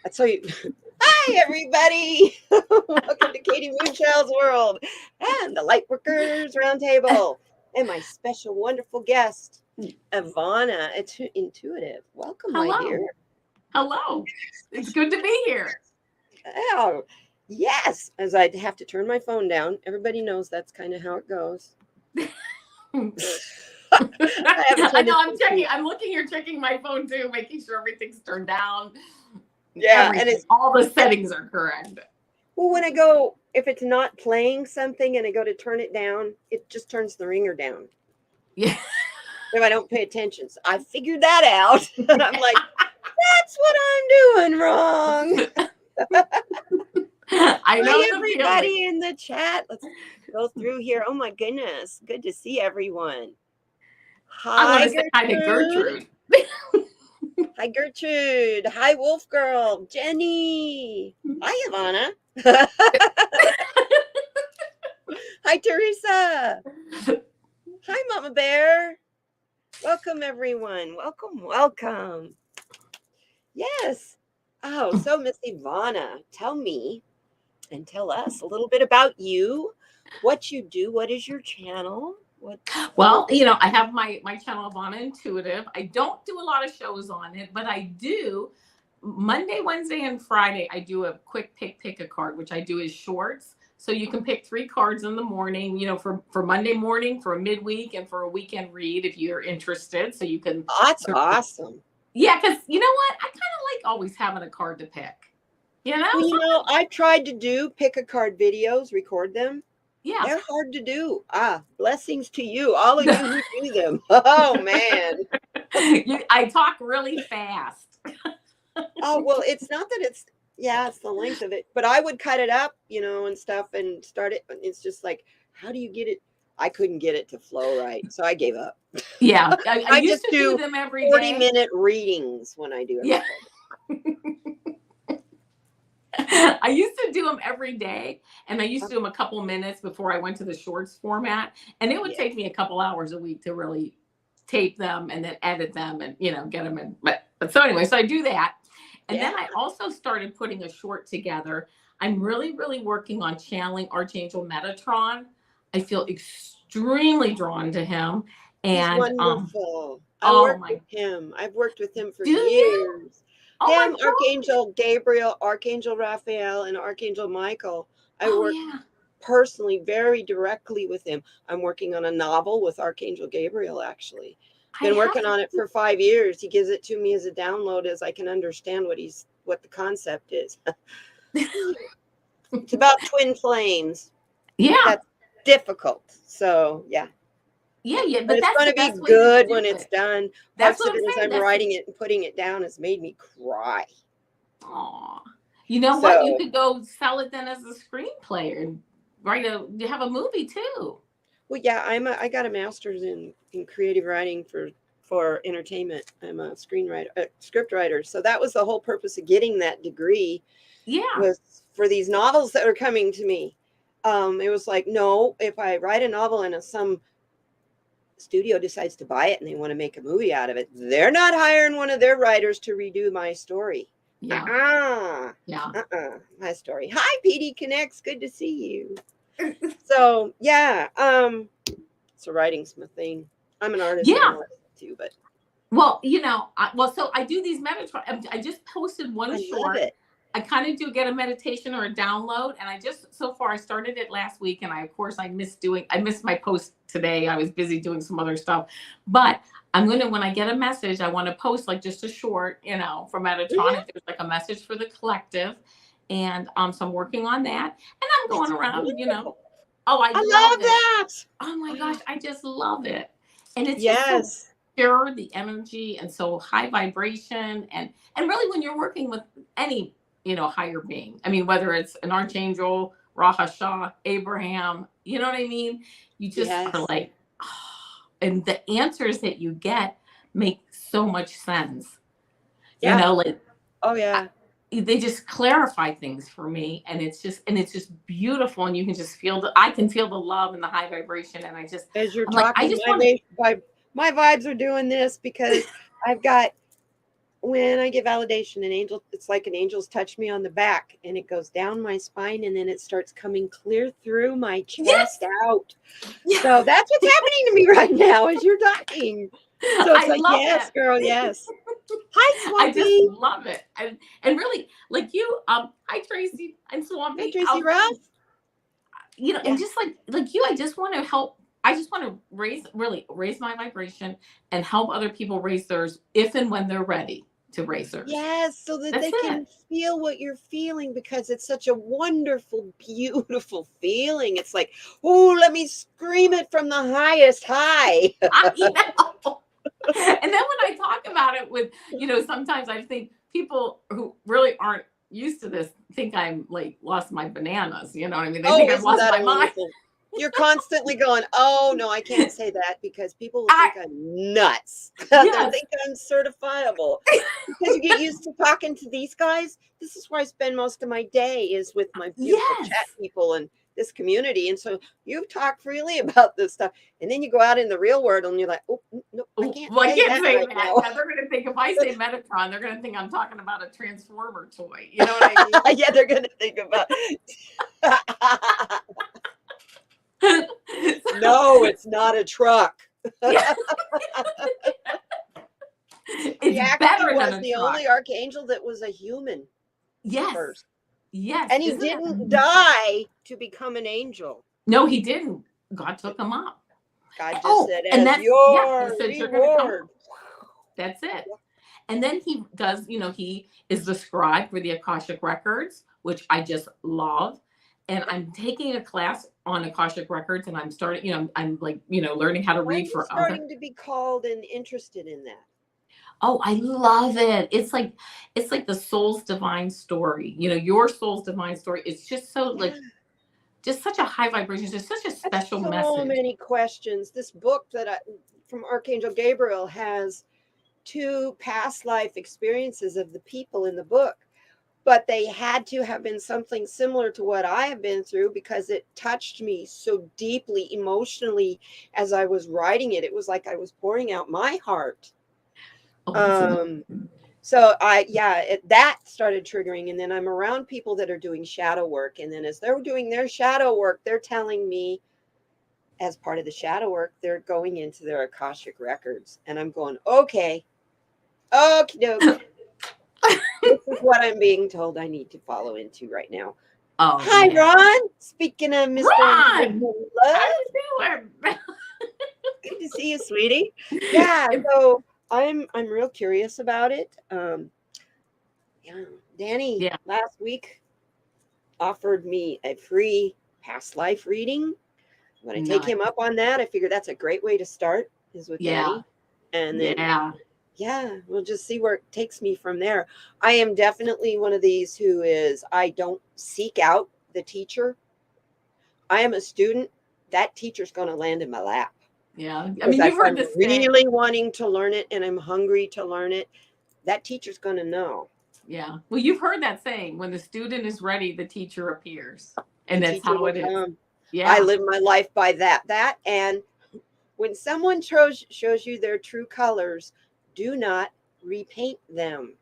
That's so you. Hi, everybody. Welcome to kdmoonchild's world and the Lightworkers Roundtable. And my special, wonderful guest, Avana, intuitive. Welcome, my dear. Hello. Hello. It's good to be here. Oh, yes. As I have to turn my phone down. Everybody knows that's kind of how it goes. I know I'm checking. I'm looking here, checking my phone too, making sure everything's turned down. Yeah, and it's all the settings are correct. Well, when I go, if it's not playing something and I go to turn it down, it just turns the ringer down. Yeah. If I don't pay attention. So I figured that out. I'm like, that's what I'm doing wrong. I know. Hi, everybody in the chat. Let's go through here. Oh my goodness. Good to see everyone. Hi, I want to say hi to Gertrude. Hi, Gertrude. Hi, Wolf Girl. Jenny. Hi, Avana. Hi, Teresa. Hi, Mama Bear. Welcome, everyone. Welcome. Yes. Oh, so Miss Ivana, tell me and tell us a little bit about you, what you do, what is your channel? Well, I have my channel, Avana Intuitive. I don't do a lot of shows on it, but I do Monday, Wednesday, and Friday. I do a quick pick a card, which I do as shorts. So you can pick 3 cards in the morning, for Monday morning, for a midweek, and for a weekend read if you're interested. So you can. That's awesome. Yeah, because you know what? I kind of like always having a card to pick. Well, I've tried to do pick a card videos, record them. Yeah. They're hard to do. Blessings to you, all of you who do them. Oh, man. I talk really fast. Oh, well, it's not that it's the length of it. But I would cut it up, and stuff and start it. It's just like, how do you get it? I couldn't get it to flow right. So I gave up. Yeah. I used to do them every 40-minute readings when I do it. Yeah. I used to do them every day, and I used to do them a couple minutes before I went to the shorts format, and it would take me a couple hours a week to really tape them and then edit them and get them in. But so anyway, so I do that, and then I also started putting a short together. I'm really working on channeling Archangel Metatron. I feel extremely drawn to him, and he's wonderful. I work with him. I've worked with him for years. Him, Archangel Gabriel, Archangel Raphael, and Archangel Michael. I work personally very directly with him. I'm working on a novel with Archangel Gabriel, actually. Been working on it for 5 years. He gives it to me as a download as I can understand what the concept is. It's about twin flames. Yeah. That's difficult. So, yeah. Yeah, but it's going to be good when it's done. Parts of it as I'm writing it and putting it down has made me cry. Aw. You know what? You could go sell it then as a screenplay and you have a movie too. Well, yeah, I got a master's in creative writing for entertainment. I'm a script writer. So that was the whole purpose of getting that degree. Yeah. Was for these novels that are coming to me. It was like, no, if I write a novel and some studio decides to buy it and they want to make a movie out of it, they're not hiring one of their writers to redo my story. Yeah. My story. Hi, PD Connects. Good to see you. So yeah. So writing's my thing. I'm an artist too, but so I do these Metatron. I just posted one short. Love it. I kind of do get a meditation or a download, and I started it last week, and I missed my post today. I was busy doing some other stuff, but when I get a message, I want to post like just a short, from Metatron. If there's like a message for the collective, and so I'm working on that, and I'm going around, I love that. Oh my gosh, I just love it, and it's just so pure, the energy, and so high vibration, and really when you're working with any higher being. I mean, whether it's an archangel, Rahasha, Abraham, you know what I mean? You just are like, and the answers that you get make so much sense. Yeah. They just clarify things for me, and it's just beautiful, and you can just I can feel the love and the high vibration, and as you're talking, my vibes are doing this because I've got when I get validation, it's like an angel's touched me on the back, and it goes down my spine, and then it starts coming clear through my chest out. Yes. So that's what's happening to me right now as you're talking. So it's I like, love yes, it. girl, yes. Hi, I just Swampy. love it. And really, like you, hi Tracy and Swampy. Hey, Tracy Ross. You know, and just like you, I just want to help. I just want to raise my vibration and help other people raise theirs if and when they're ready to raise theirs. Yes, so that they can feel what you're feeling, because it's such a wonderful, beautiful feeling. It's like, oh, let me scream it from the highest high. I know. And then when I talk about it with, you know, sometimes I think people who really aren't used to this think I'm like lost my bananas. You know what I mean? They think I've lost my mind. You're constantly going, oh, no, I can't say that, because people will think I'm nuts. They'll think I'm certifiable. Because you get used to talking to these guys. This is where I spend most of my day, is with my beautiful chat people and this community. And so you talk freely about this stuff. And then you go out in the real world and you're like, oh, no, I can't say that. Yeah, they're going to think if I say Metatron, they're going to think I'm talking about a Transformer toy. You know what I mean? Yeah, they're going to think about no, it's not a truck. Yeah. He actually was the only archangel that was a human. Yes. First. Yes. And he didn't die to become an angel. No, he didn't. God took him up. God just said, and that's your reward. That's it. And then he does, you know, he is the scribe for the Akashic Records, which I just love. And I'm taking a class on Akashic Records, and I'm starting, you know, I'm like, you know, learning how to read for others. Starting to be called and interested in that. Oh, I love it. It's like the soul's divine story. You know, your soul's divine story. It's just so like, just such a high vibration. It's just such a special message. So many questions. This book from Archangel Gabriel has 2 past life experiences of the people in the book. But they had to have been something similar to what I have been through, because it touched me so deeply emotionally as I was writing it. It was like I was pouring out my heart. So that started triggering. And then I'm around people that are doing shadow work. And then as they're doing their shadow work, they're telling me, as part of the shadow work, they're going into their Akashic records. And I'm going, okay, doke. This is what I'm being told I need to follow into right now. Oh, hi, Ron. Speaking of Mr. Ron, how you doing? Good to see you, sweetie. Yeah, so I'm real curious about it. Danny last week offered me a free past life reading. When I take him up on that, I figure that's a great way to start, is with Danny. And then we'll just see where it takes me from there. I am definitely one of these who is, I don't seek out the teacher. I am a student. That teacher's going to land in my lap. Yeah. I mean, you've heard this really wanting to learn it, and I'm hungry to learn it. That teacher's going to know. Yeah. Well, you've heard that saying, when the student is ready, the teacher appears. And that's how it is. Yeah. I live my life by that. And when someone shows you their true colors, do not repaint them.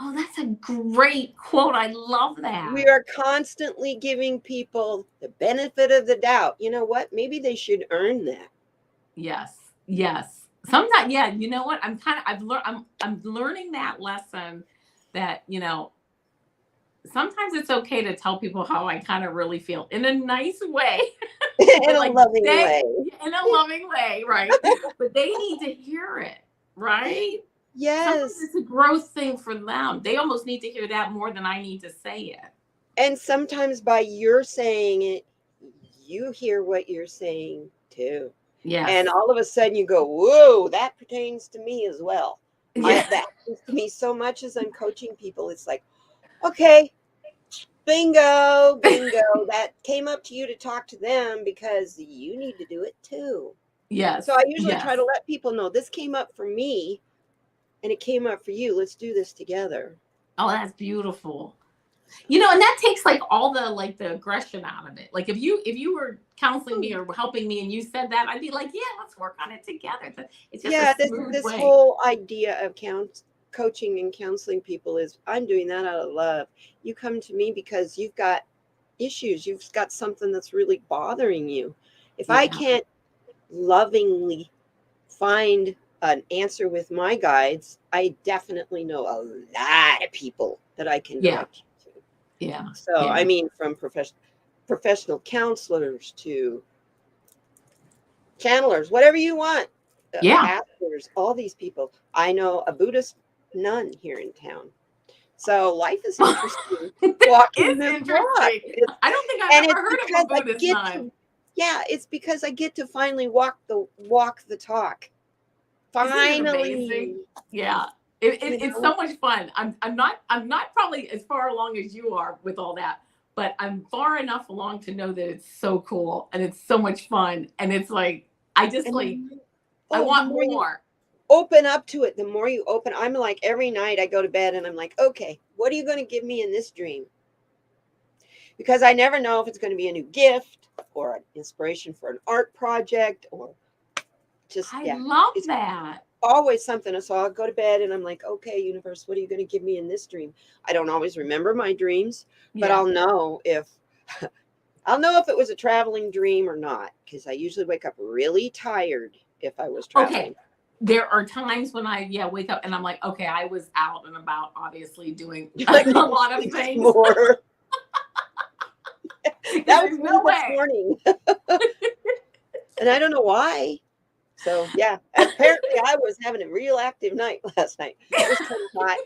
Oh, that's a great quote. I love that. We are constantly giving people the benefit of the doubt. You know what? Maybe they should earn that. Yes. Sometimes, you know what? I'm learning that lesson, that, you know, sometimes it's okay to tell people how I kind of really feel in a nice way. In a loving way. In a loving way, right? But they need to hear it, right? Yes. Sometimes it's a growth thing for them. They almost need to hear that more than I need to say it. And sometimes by your saying it, you hear what you're saying too. Yeah. And all of a sudden you go, whoa, that pertains to me as well. That happens to me so much as I'm coaching people. It's like, okay, bingo. That came up to you to talk to them because you need to do it too. Yes. So I usually try to let people know, this came up for me and it came up for you. Let's do this together. Oh, that's beautiful. You know, and that takes like all the aggression out of it. Like if you were counseling me or helping me and you said that, I'd be like, yeah, let's work on it together. It's just this whole idea of coaching and counseling people is I'm doing that out of love. You come to me because you've got issues. You've got something that's really bothering you. If I can't lovingly find an answer with my guides, I definitely know a lot of people that I can direct you to. Yeah. So, I mean, from professional counselors to channelers, whatever you want. Pastors, all these people. I know a Buddhist nun here in town. So life is interesting. Walking the walk. I don't think I've ever heard of a Buddhist nun. It's because I get to finally walk the talk. Finally. Yeah. It's so much fun. I'm not probably as far along as you are with all that, but I'm far enough along to know that it's so cool and it's so much fun. And it's like, I just I want more. Open up to it. The more you open, I'm like, every night I go to bed and I'm like, okay, what are you going to give me in this dream? Because I never know if it's going to be a new gift or an inspiration for an art project or just, I love that. Always something. So I'll go to bed and I'm like, okay, universe, what are you going to give me in this dream? I don't always remember my dreams, but I'll know if it was a traveling dream or not, because I usually wake up really tired if I was traveling. Okay. There are times when I wake up and I'm like, okay, I was out and about, obviously doing a lot of things. More. That was no this morning. And I don't know why. So apparently I was having a real active night last night. It was kind of hot.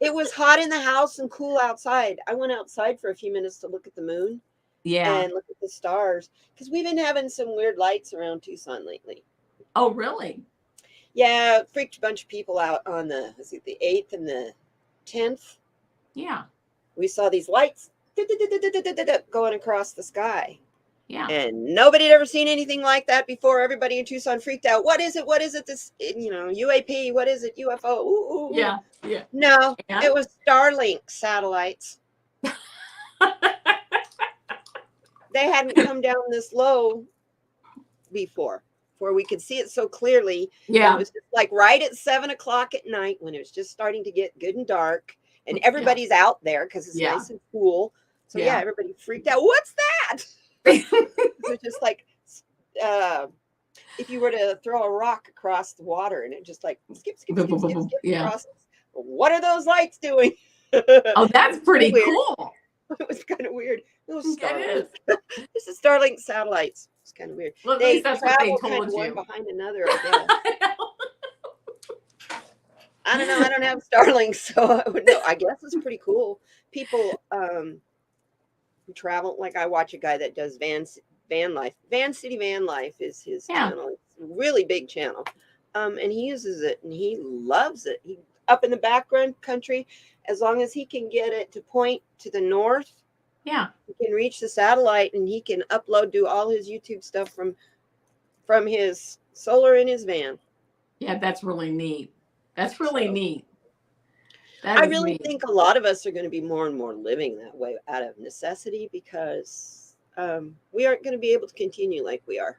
It was hot in the house and cool outside. I went outside for a few minutes to look at the moon. And look at the stars, because we've been having some weird lights around Tucson lately. Oh, really? Yeah, freaked a bunch of people out on the 8th and the 10th. Yeah. We saw these lights going across the sky. Yeah. And nobody had ever seen anything like that before. Everybody in Tucson freaked out. What is it? What is it? This, UAP. What is it? UFO. Ooh. Yeah. No, it was Starlink satellites. They hadn't come down this low before, where we could see it so clearly. Yeah. It was just like right at 7 o'clock at night when it was just starting to get good and dark, and everybody's out there because it's nice and cool. So everybody freaked out. What's that? It's just like if you were to throw a rock across the water and it just like skip across. What are those lights doing? Oh, that's pretty cool. It was kind of weird. It was Starlink. This is Starlink satellites. It's kind of weird. Well, at least that's what they told you. One behind another, I guess. I don't know. I don't have Starlink, so I would know. I guess it's pretty cool. People who travel, like I watch a guy that does van life. Van City Van Life is his channel. It's a really big channel. And he uses it and he loves it. He up in the background country, as long as he can get it to point to the north. Yeah. He can reach the satellite and he can do all his YouTube stuff from his solar in his van. Yeah, that's really neat. That's really neat. I really think a lot of us are going to be more and more living that way out of necessity, because we aren't going to be able to continue like we are.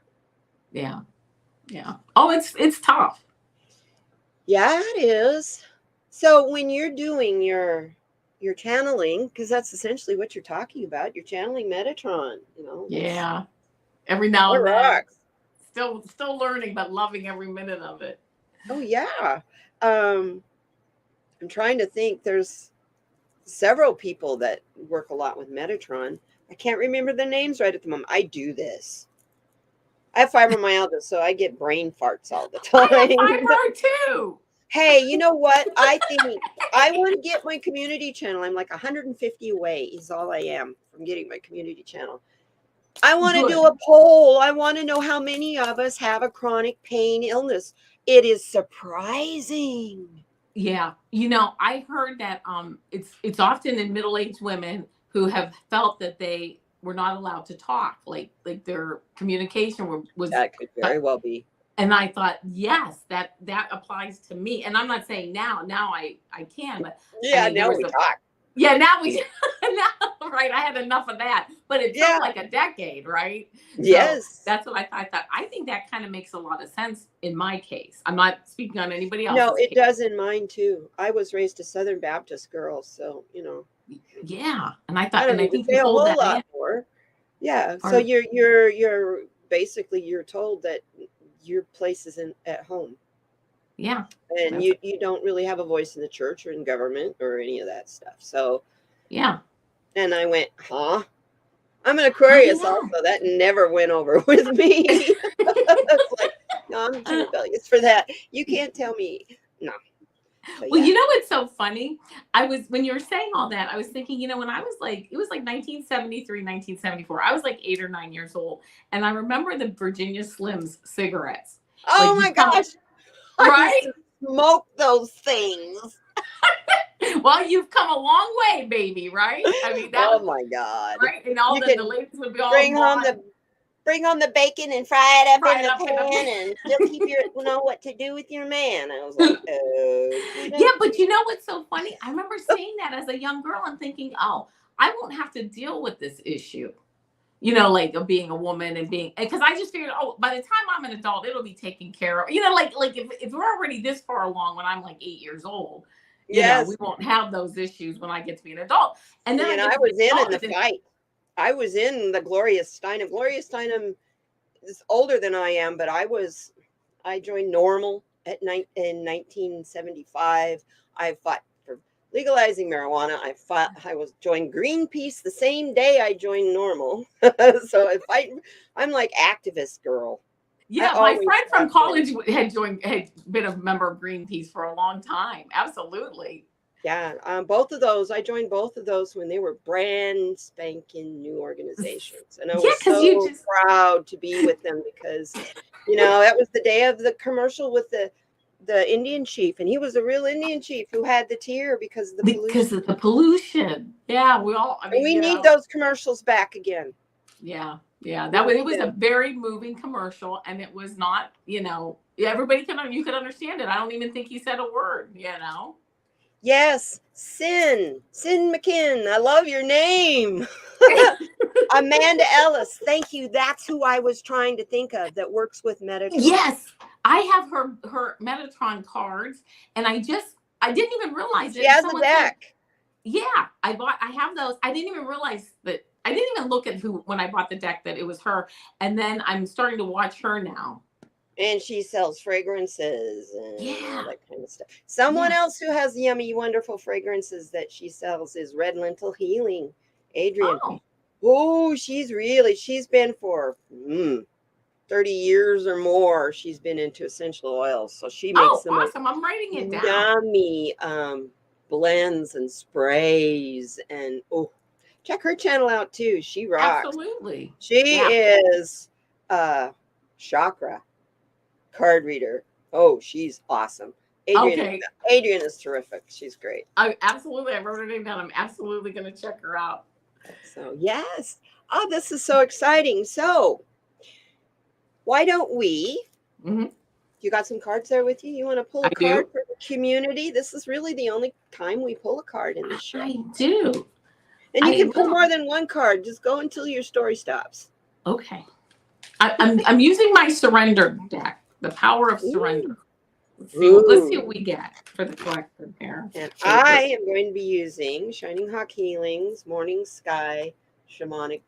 Yeah. Oh, it's tough. Yeah, it is. So when you're doing your channeling, because that's essentially what you're talking about, you're channeling Metatron, Yeah. Every now and then. Still learning, but loving every minute of it. Oh yeah. I'm trying to think. There's several people that work a lot with Metatron. I can't remember the names right at the moment. I do this. I have fibromyalgia, so I get brain farts all the time. I have fibro too. Hey, you know what? I think I want to get my community channel. I'm like 150 away is all I am from getting my community channel. I want to do a poll. I want to know how many of us have a chronic pain illness. It is surprising. Yeah. I heard that it's often in middle-aged women who have felt that they were not allowed to talk, like their communication was that could very well be. And I thought, yes, that applies to me. And I'm not saying now I can, but now we talk. Yeah, now we now, right. I had enough of that. But it took like a decade, right? Yes. So that's what I thought. I think that kind of makes a lot of sense in my case. I'm not speaking on anybody else's No, it case. does in mine too. I was raised a Southern Baptist girl, so Yeah. And I thought, I don't and I need to think say you a hold whole that lot in. more. Yeah. So you're basically you're told that your place is at home. Yeah. And you don't really have a voice in the church or in government or any of that stuff. So yeah. And I went, huh? I'm an Aquarius also. That never went over with me. It's like, no, I'm too rebellious for that. You can't tell me. No. Well, you know what's so funny? When you were saying all that, I was thinking, when I was like, it was like 1973, 1974. I was like 8 or 9 years old. And I remember the Virginia Slims cigarettes. Oh my gosh. Right? I used to smoke those things. Well, you've come a long way, baby, right? I mean, my God. Right? And all the ladies would be all bring home the bacon and fry it up in the pan and still keep know what to do with your man. I was like, yeah, but you know what's so funny? I remember seeing that as a young girl and thinking, oh, I won't have to deal with this issue. Like of being a woman and because I just figured, oh, by the time I'm an adult, it'll be taken care of. Like if we're already this far along when I'm like 8 years old, we won't have those issues when I get to be an adult. And then I was in the fight. I was in the Gloria Steinem. Gloria Steinem is older than I am, but I joined Normal in 1975. I fought for legalizing marijuana. I joined Greenpeace the same day I joined Normal. So I'm like activist girl. Yeah, my friend from college had been a member of Greenpeace for a long time. Absolutely. Yeah, both of those. I joined both of those when they were brand spanking new organizations, and I was so proud to be with them because, that was the day of the commercial with the Indian chief, and he was a real Indian chief who had the tear because of the pollution. Because of the pollution. Yeah, we need those commercials back again. Yeah, yeah. It was a very moving commercial, and it was not, everybody you could understand it. I don't even think he said a word, Yes, Sin McKinn. I love your name. Amanda Ellis. Thank you. That's who I was trying to think of that works with Metatron. Yes, I have her Metatron cards, and I didn't even realize it. She has a deck. Yeah, I have those. I didn't even realize that. I didn't even look at when I bought the deck that it was her, and then I'm starting to watch her now. And she sells fragrances and all that kind of stuff. Someone else who has yummy, wonderful fragrances that she sells is Red Lentil Healing. Adrian. Oh, she's been for 30 years or more. She's been into essential oils. So she makes some awesome. I'm writing it down. Yummy blends and sprays. And check her channel out too. She rocks. Absolutely. She is chakra card reader. Oh, she's awesome. Adrian is terrific. She's great. I wrote her name down. I'm absolutely going to check her out. So yes. Oh, this is so exciting. So why don't we? Mm-hmm. You got some cards there with you? You want to pull a card for the community? This is really the only time we pull a card in this show. I do. And you can pull more than one card. Just go until your story stops. Okay. I'm using my surrender deck. The power of surrender. Let's see what we get for the collective here. And I am going to be using Shining Hawk Healings, Morning Sky, Shamanic.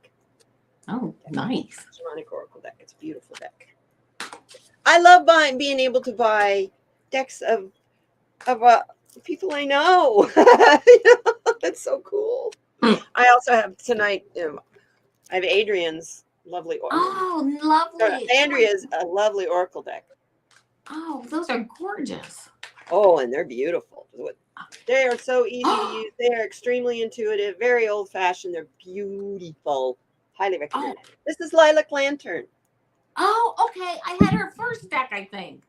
Oh, nice. Shamanic Oracle deck. It's a beautiful deck. I love being able to buy decks of people I know. That's so cool. I also have tonight, I have Adrian's lovely oracle. Oh, lovely. Andrea's a lovely oracle deck. Oh, those are gorgeous. Oh, and they're beautiful. They are so easy to use. They are extremely intuitive, very old-fashioned. They're beautiful. Highly recommend. This is Lilac Lantern. Oh, okay. I had her first deck, I think.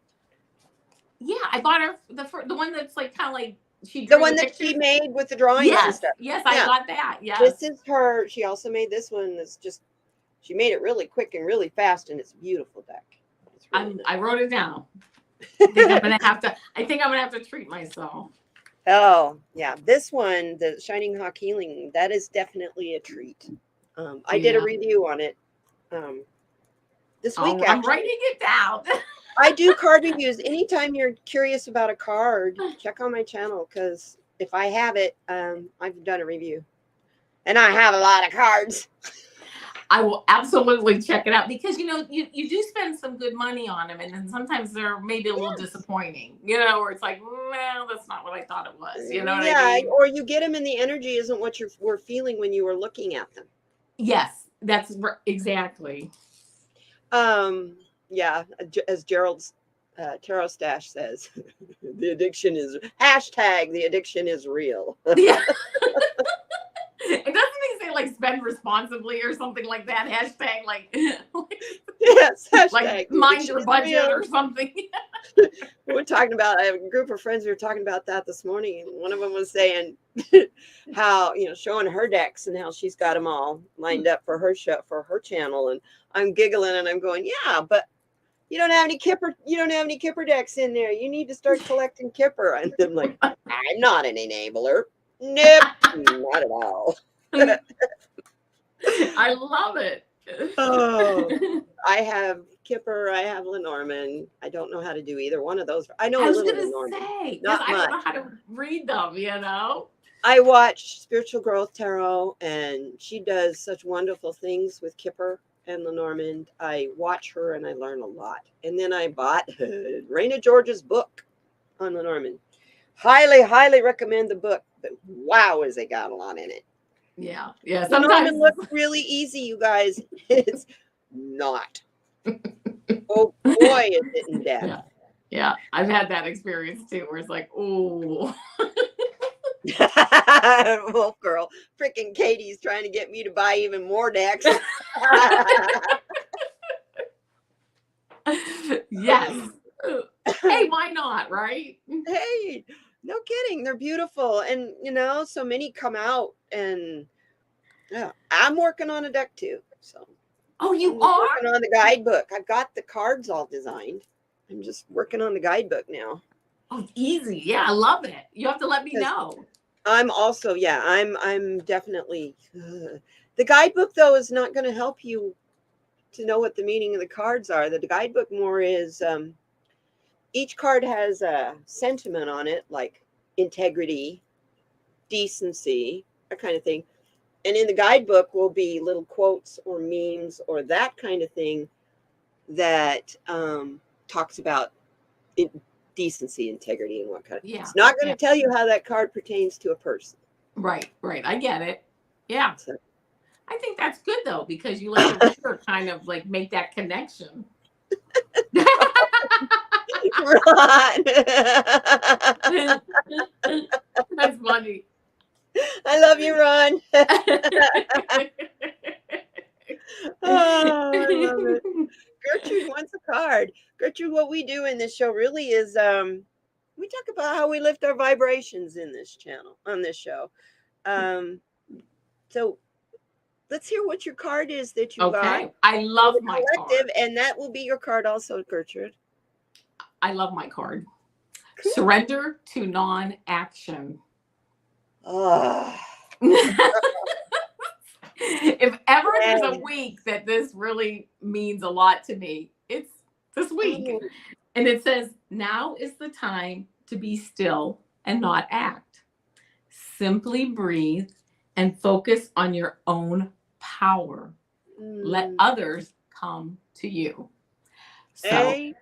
Yeah, I bought her the one that's like kind of like she made with the drawings and stuff. Yes, I got that. Yeah. This is her. She also made this one. That's she made it really quick and really fast, and it's a beautiful deck. I wrote it down. I think I'm gonna have to treat myself. Oh, yeah. This one, the Shining Hawk Healing, that is definitely a treat. I did a review on it this week, actually. I'm writing it down. I do card reviews. Anytime you're curious about a card, check on my channel, because if I have it, I've done a review. And I have a lot of cards. I will absolutely check it out, because you do spend some good money on them, and then sometimes they're maybe a little disappointing, where it's like, well, that's not what I thought it was. You know what I mean? Or you get them and the energy isn't what you were feeling when you were looking at them. Yes, that's exactly. Yeah, as Gerald's Tarot Stash says, the addiction is real. Yeah. It doesn't he say like spend responsibly or something like that? Hashtag yes, hashtag like mind your budget or something. We're talking about, I have a group of friends, we were talking about that this morning, and one of them was saying how, showing her decks and how she's got them all lined up for her show, for her channel, and I'm giggling and I'm going, yeah, but you don't have any Kipper decks in there. You need to start collecting Kipper. And I'm like, I'm not an enabler. Nope, not at all. I love it. Oh, I have Kipper, I have Lenormand. I don't know how to do either one of those. I know a little Lenormand. I don't know how to read them, I watch Spiritual Growth Tarot, and she does such wonderful things with Kipper and Lenormand. I watch her and I learn a lot. And then I bought Raina George's book on Lenormand. Highly, highly recommend the book. But wow, has it got a lot in it. Yeah. Sometimes Lenormand looks really easy, you guys. It's not. Oh boy, is it in depth. Yeah, I've had that experience too, where it's like, oh. Wolf girl, freaking Katie's trying to get me to buy even more decks. Yes. Hey, why not, right? Hey, no kidding. They're beautiful. And, so many come out, and I'm working on a deck too. So. Oh, you are? Working on the guidebook. I've got the cards all designed. I'm just working on the guidebook now. Oh, easy. Yeah, I love it. You have to let me know. I'm also, I'm definitely, the guidebook though is not going to help you to know what the meaning of the cards are. The guidebook more is, each card has a sentiment on it, like integrity, decency, that kind of thing. And in the guidebook will be little quotes or memes or that kind of thing that talks about decency, integrity, and what kind of. It's not going to tell you how that card pertains to a person. Right. I get it. Yeah. So, I think that's good though, because you let the reader kind of like make that connection. Ron. That's funny. I love you, Ron. Oh, I love it. Gertrude wants a card. Gertrude, what we do in this show really is we talk about how we lift our vibrations in this channel, on this show. So let's hear what your card is that you got. I love my card. And that will be your card also, Gertrude. I love my card. Cool. Surrender to non-action. Oh. If ever there's a week that this really means a lot to me, it's this week. Oh. And it says, now is the time to be still and not act. Simply breathe and focus on your own power. Let others come to you. So Amen.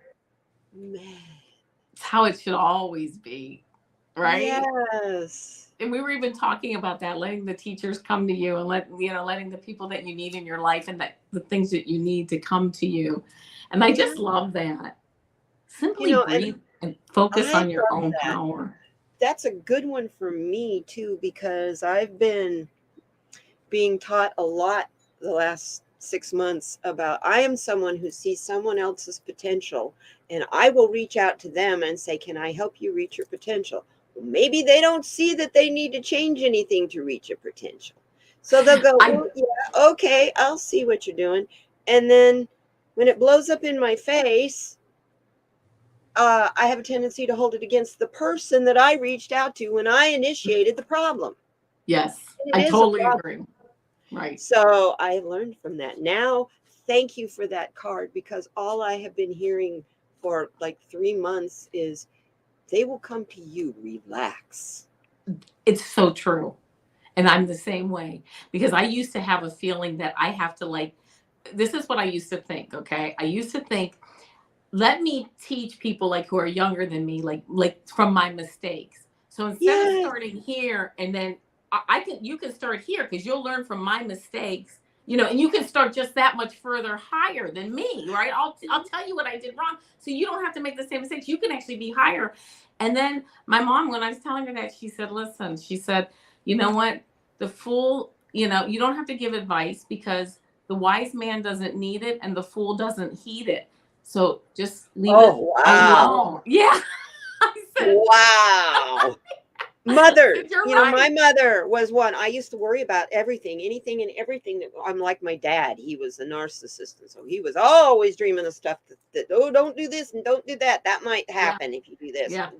It's how it should always be, right? Yes. And we were even talking about that, letting the teachers come to you and letting the people that you need in your life and that the things that you need to come to you. And I just love that. Simply breathe and focus on your own power. That's a good one for me too, because I've been being taught a lot the last 6 months about, I am someone who sees someone else's potential, and I will reach out to them and say, can I help you reach your potential? Well, maybe they don't see that they need to change anything to reach a potential. So they'll go, oh, yeah, okay, I'll see what you're doing. And then when it blows up in my face, I have a tendency to hold it against the person that I reached out to when I initiated the problem. Yes, And I it is a totally problem. agree. Right. So I learned from that. Now, thank you for that card, because all I have been hearing for like 3 months is they will come to you. Relax. It's so true. And I'm the same way, because I used to have a feeling that I have to, like, this is what I used to think. Okay. I used to think, let me teach people like who are younger than me, like from my mistakes. So instead of Yes. starting here and then you can start here because you'll learn from my mistakes, and you can start just that much further higher than me, right? I'll tell you what I did wrong, so you don't have to make the same mistakes. You can actually be higher. And then my mom, when I was telling her that, she said, "Listen," she said, "You know what? The fool, you don't have to give advice because the wise man doesn't need it and the fool doesn't heed it. So just leave it alone." Yeah. I said, Wow. Mother, right. my mother was one. I used to worry about anything and everything. That I'm like my dad. He was a narcissist. And so he was always dreaming of stuff that oh, don't do this and don't do that. That might happen if you do this. Yeah.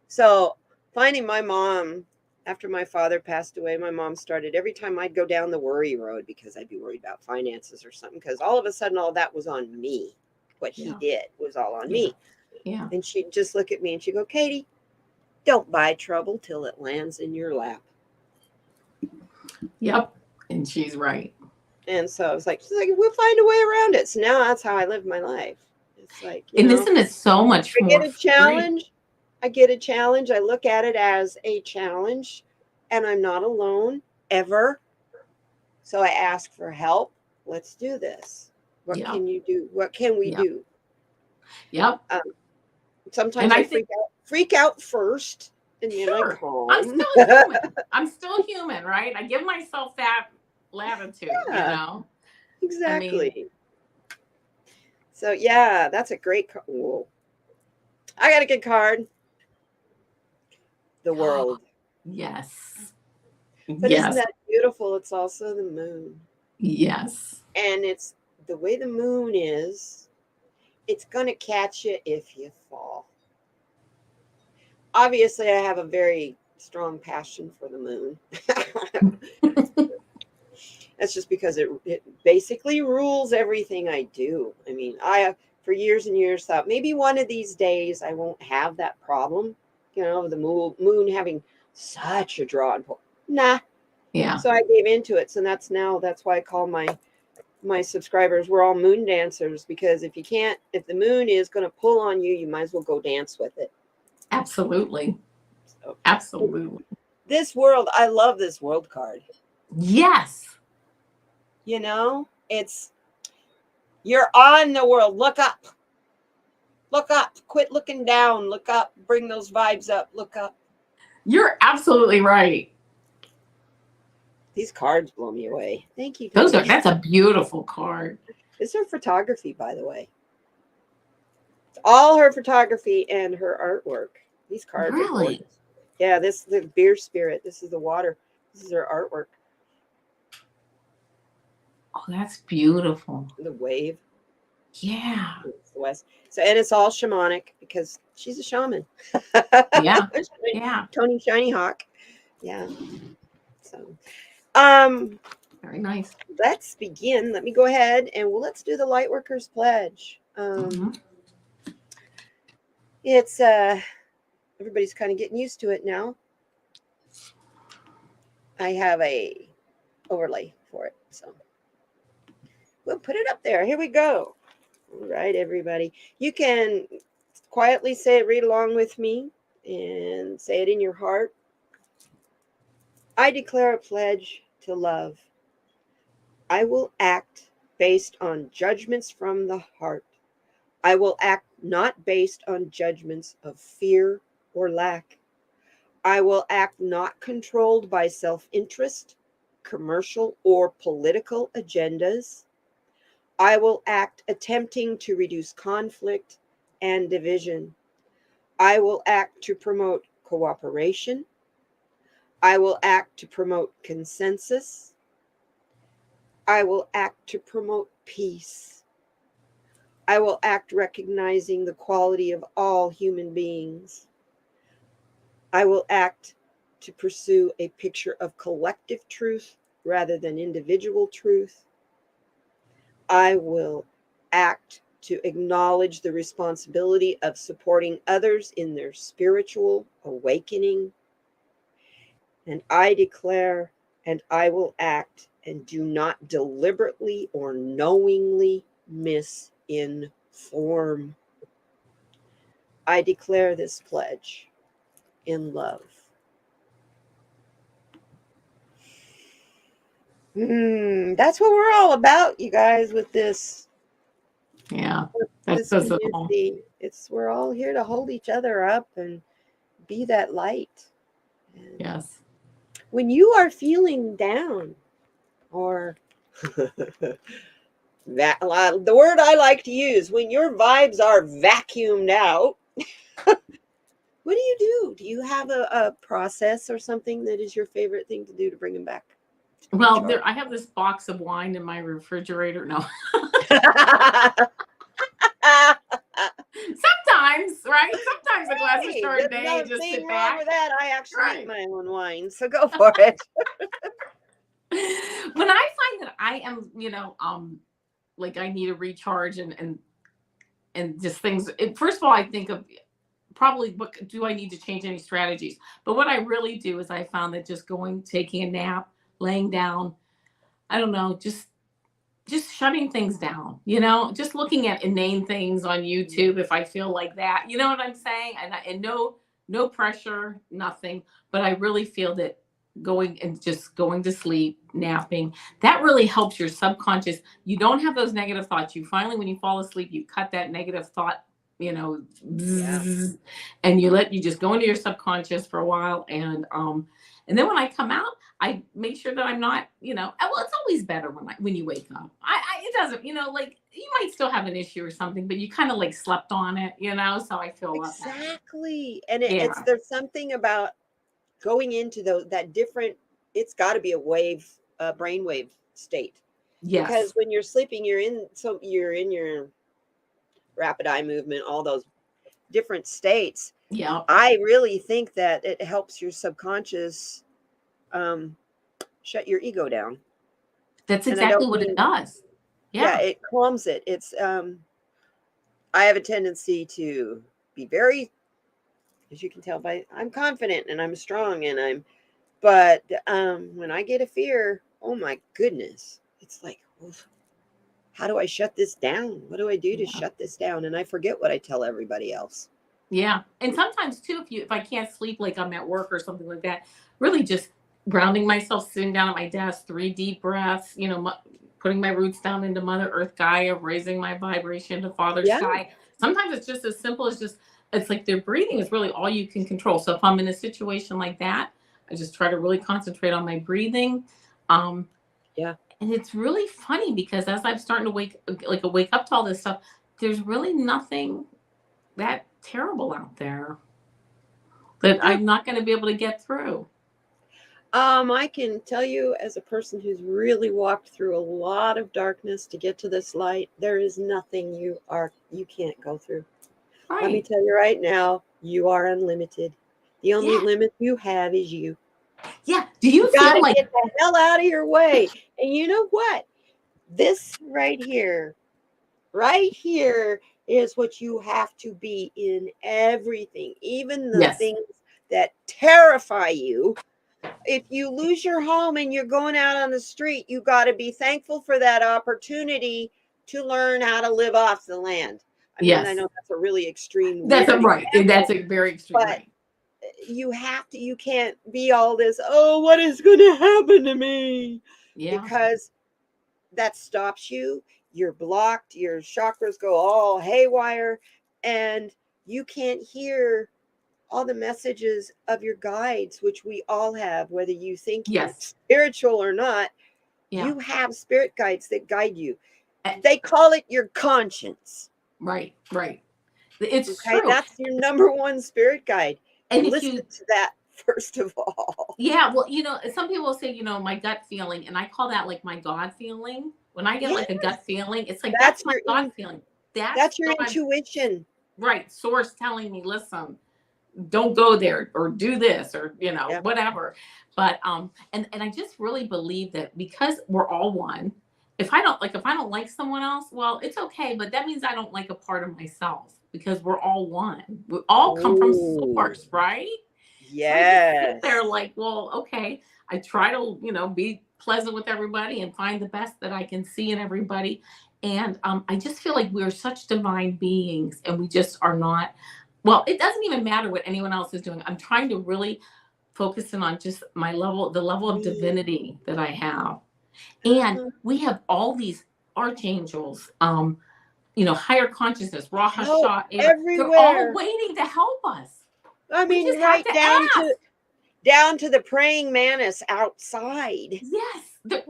So finding my mom, after my father passed away, my mom started every time I'd go down the worry road because I'd be worried about finances or something, because all of a sudden all that was on me. What he did was all on me. Yeah. And she'd just look at me and she'd go, "Katie, don't buy trouble till it lands in your lap." Yep. And she's right. And so I was like, she's like, we'll find a way around it. So now that's how I live my life. It's like, and isn't it so much I more get a challenge. I get a challenge. I look at it as a challenge, and I'm not alone ever. So I ask for help. Let's do this. What can you do? What can we do? Yep. Sometimes I freak out first, and then I calm. I'm still human. I'm still human, right? I give myself that latitude, Exactly. I mean, so yeah, that's a great card. Whoa. I got a good card. The world. Yes. But isn't that beautiful? It's also the moon. Yes. And it's the way the moon is, it's going to catch you if you fall. Obviously, I have a very strong passion for the moon. That's just because it basically rules everything I do. I mean, I have for years and years thought maybe one of these days I won't have that problem, the moon having such a draw and pull. Nah. Yeah. So I gave into it. So that's why I call my subscribers, we're all moon dancers, because if the moon is going to pull on you, you might as well go dance with it. Absolutely. So, absolutely. This world, I love this world card. Yes. It's, you're on the world. Look up. Look up. Quit looking down. Look up. Bring those vibes up. Look up. You're absolutely right. These cards blow me away. Thank you. That's a beautiful card. It's her photography, by the way. It's all her photography and her artwork. These cards are gorgeous. Yeah, this is the beer spirit. This is the water. This is her artwork. Oh, that's beautiful. The wave. Yeah. It's the west. So, and it's all shamanic because she's a shaman. Yeah. Yeah. Tony Shiny Hawk. Yeah. So, very nice. Let's begin. Let me go ahead and let's do the Lightworkers pledge. It's everybody's kind of getting used to it now. I have a overlay for it, so we'll put it up there. Here we go. All right, everybody. You can quietly say it, read along with me, and say it in your heart. I declare a pledge to love. I will act based on judgments from the heart. I will act not based on judgments of fear or lack. I will act not controlled by self-interest, commercial, or political agendas. I will act attempting to reduce conflict and division. I will act to promote cooperation. I will act to promote consensus. I will act to promote peace. I will act recognizing the quality of all human beings. I will act to pursue a picture of collective truth rather than individual truth. I will act to acknowledge the responsibility of supporting others in their spiritual awakening. And I declare and I will act and do not deliberately or knowingly misinform. I declare this pledge in love. That's what we're all about, you guys, with this. Yeah, This community. We're all here to hold each other up and be that light. And yes. when you are feeling down, or the word I like to use, when your vibes are vacuumed out, what do you do? Do you have a process or something that is your favorite thing to do to bring them back? Well, I have this box of wine in my refrigerator. No. Sometimes, right? Sometimes a glass of Chardonnay, just sit back. With that, I actually make my own wine, so go for it. When I find that I am, like I need a recharge and just things. First of all, I think of probably what do I need to change any strategies? But what I really do is I found that just taking a nap, laying down, I don't know, just shutting things down, just looking at inane things on YouTube if I feel like that, you know what I'm saying? And no pressure, nothing. But I really feel that going to sleep, napping, that really helps your subconscious. You don't have those negative thoughts. You finally, when you fall asleep, you cut that negative thought, bzzz, and you just go into your subconscious for a while. And then when I come out, I make sure that I'm not, well, it's always better when you wake up. It doesn't, like you might still have an issue or something, but you kind of like slept on it, so I feel exactly. And there's something about going into that different, it's got to be a brainwave state. Yes. Because when you're sleeping, you're in your rapid eye movement, all those different states. Yeah. I really think that it helps your subconscious shut your ego down. That's exactly what it does. Yeah, it calms it. It's I have a tendency to be very, as you can tell I'm confident and I'm strong and but when I get a fear, oh my goodness, it's like, oof, how do I shut this down? What do I do to shut this down? And I forget what I tell everybody else. Yeah. And sometimes too, if I can't sleep, like I'm at work or something like that, really just grounding myself, sitting down at my desk, 3 deep breaths, putting my roots down into Mother Earth Gaia, raising my vibration to Father Sky. Sometimes it's just as simple as it's like their breathing is really all you can control. So if I'm in a situation like that, I just try to really concentrate on my breathing. And it's really funny because as I'm starting to wake up to all this stuff, there's really nothing that terrible out there that I'm not going to be able to get through. I can tell you, as a person who's really walked through a lot of darkness to get to this light, there is nothing you can't go through. Right. Let me tell you right now, you are unlimited. The only limit you have is you. Yeah. Do you feel like get the hell out of your way? And you know what? This right here is what you have to be in everything, even the things that terrify you. If you lose your home and you're going out on the street, you got to be thankful for that opportunity to learn how to live off the land. I mean, I know that's a really extreme. That's right. That's a very extreme. But you can't be all this, oh, what is going to happen to me? Yeah. Because that stops you. You're blocked. Your chakras go all haywire and you can't hear all the messages of your guides, which we all have, whether you think you're spiritual or not. You have spirit guides that guide you. They call it your conscience. Right. It's true. That's your number one spirit guide. And listen to that first of all. Yeah. Well, some people say, my gut feeling, and I call that like my God feeling. When I get like a gut feeling, it's like that's my God feeling. That's your intuition. Right. Source telling me, listen, don't go there or do this or, whatever. But, and I just really believe that because we're all one, if I don't like someone else, well, it's okay. But that means I don't like a part of myself because we're all one. We all come from source, right? Yes. So I just sit there like, well, okay. I try to, be pleasant with everybody and find the best that I can see in everybody. And I just feel like we're such divine beings and we just are not. Well, it doesn't even matter what anyone else is doing. I'm trying to really focus in on just the level of divinity that I have. And we have all these archangels, higher consciousness, Raha, everywhere. They're all waiting to help us. I mean, right down to the praying mantis outside. Yes. They're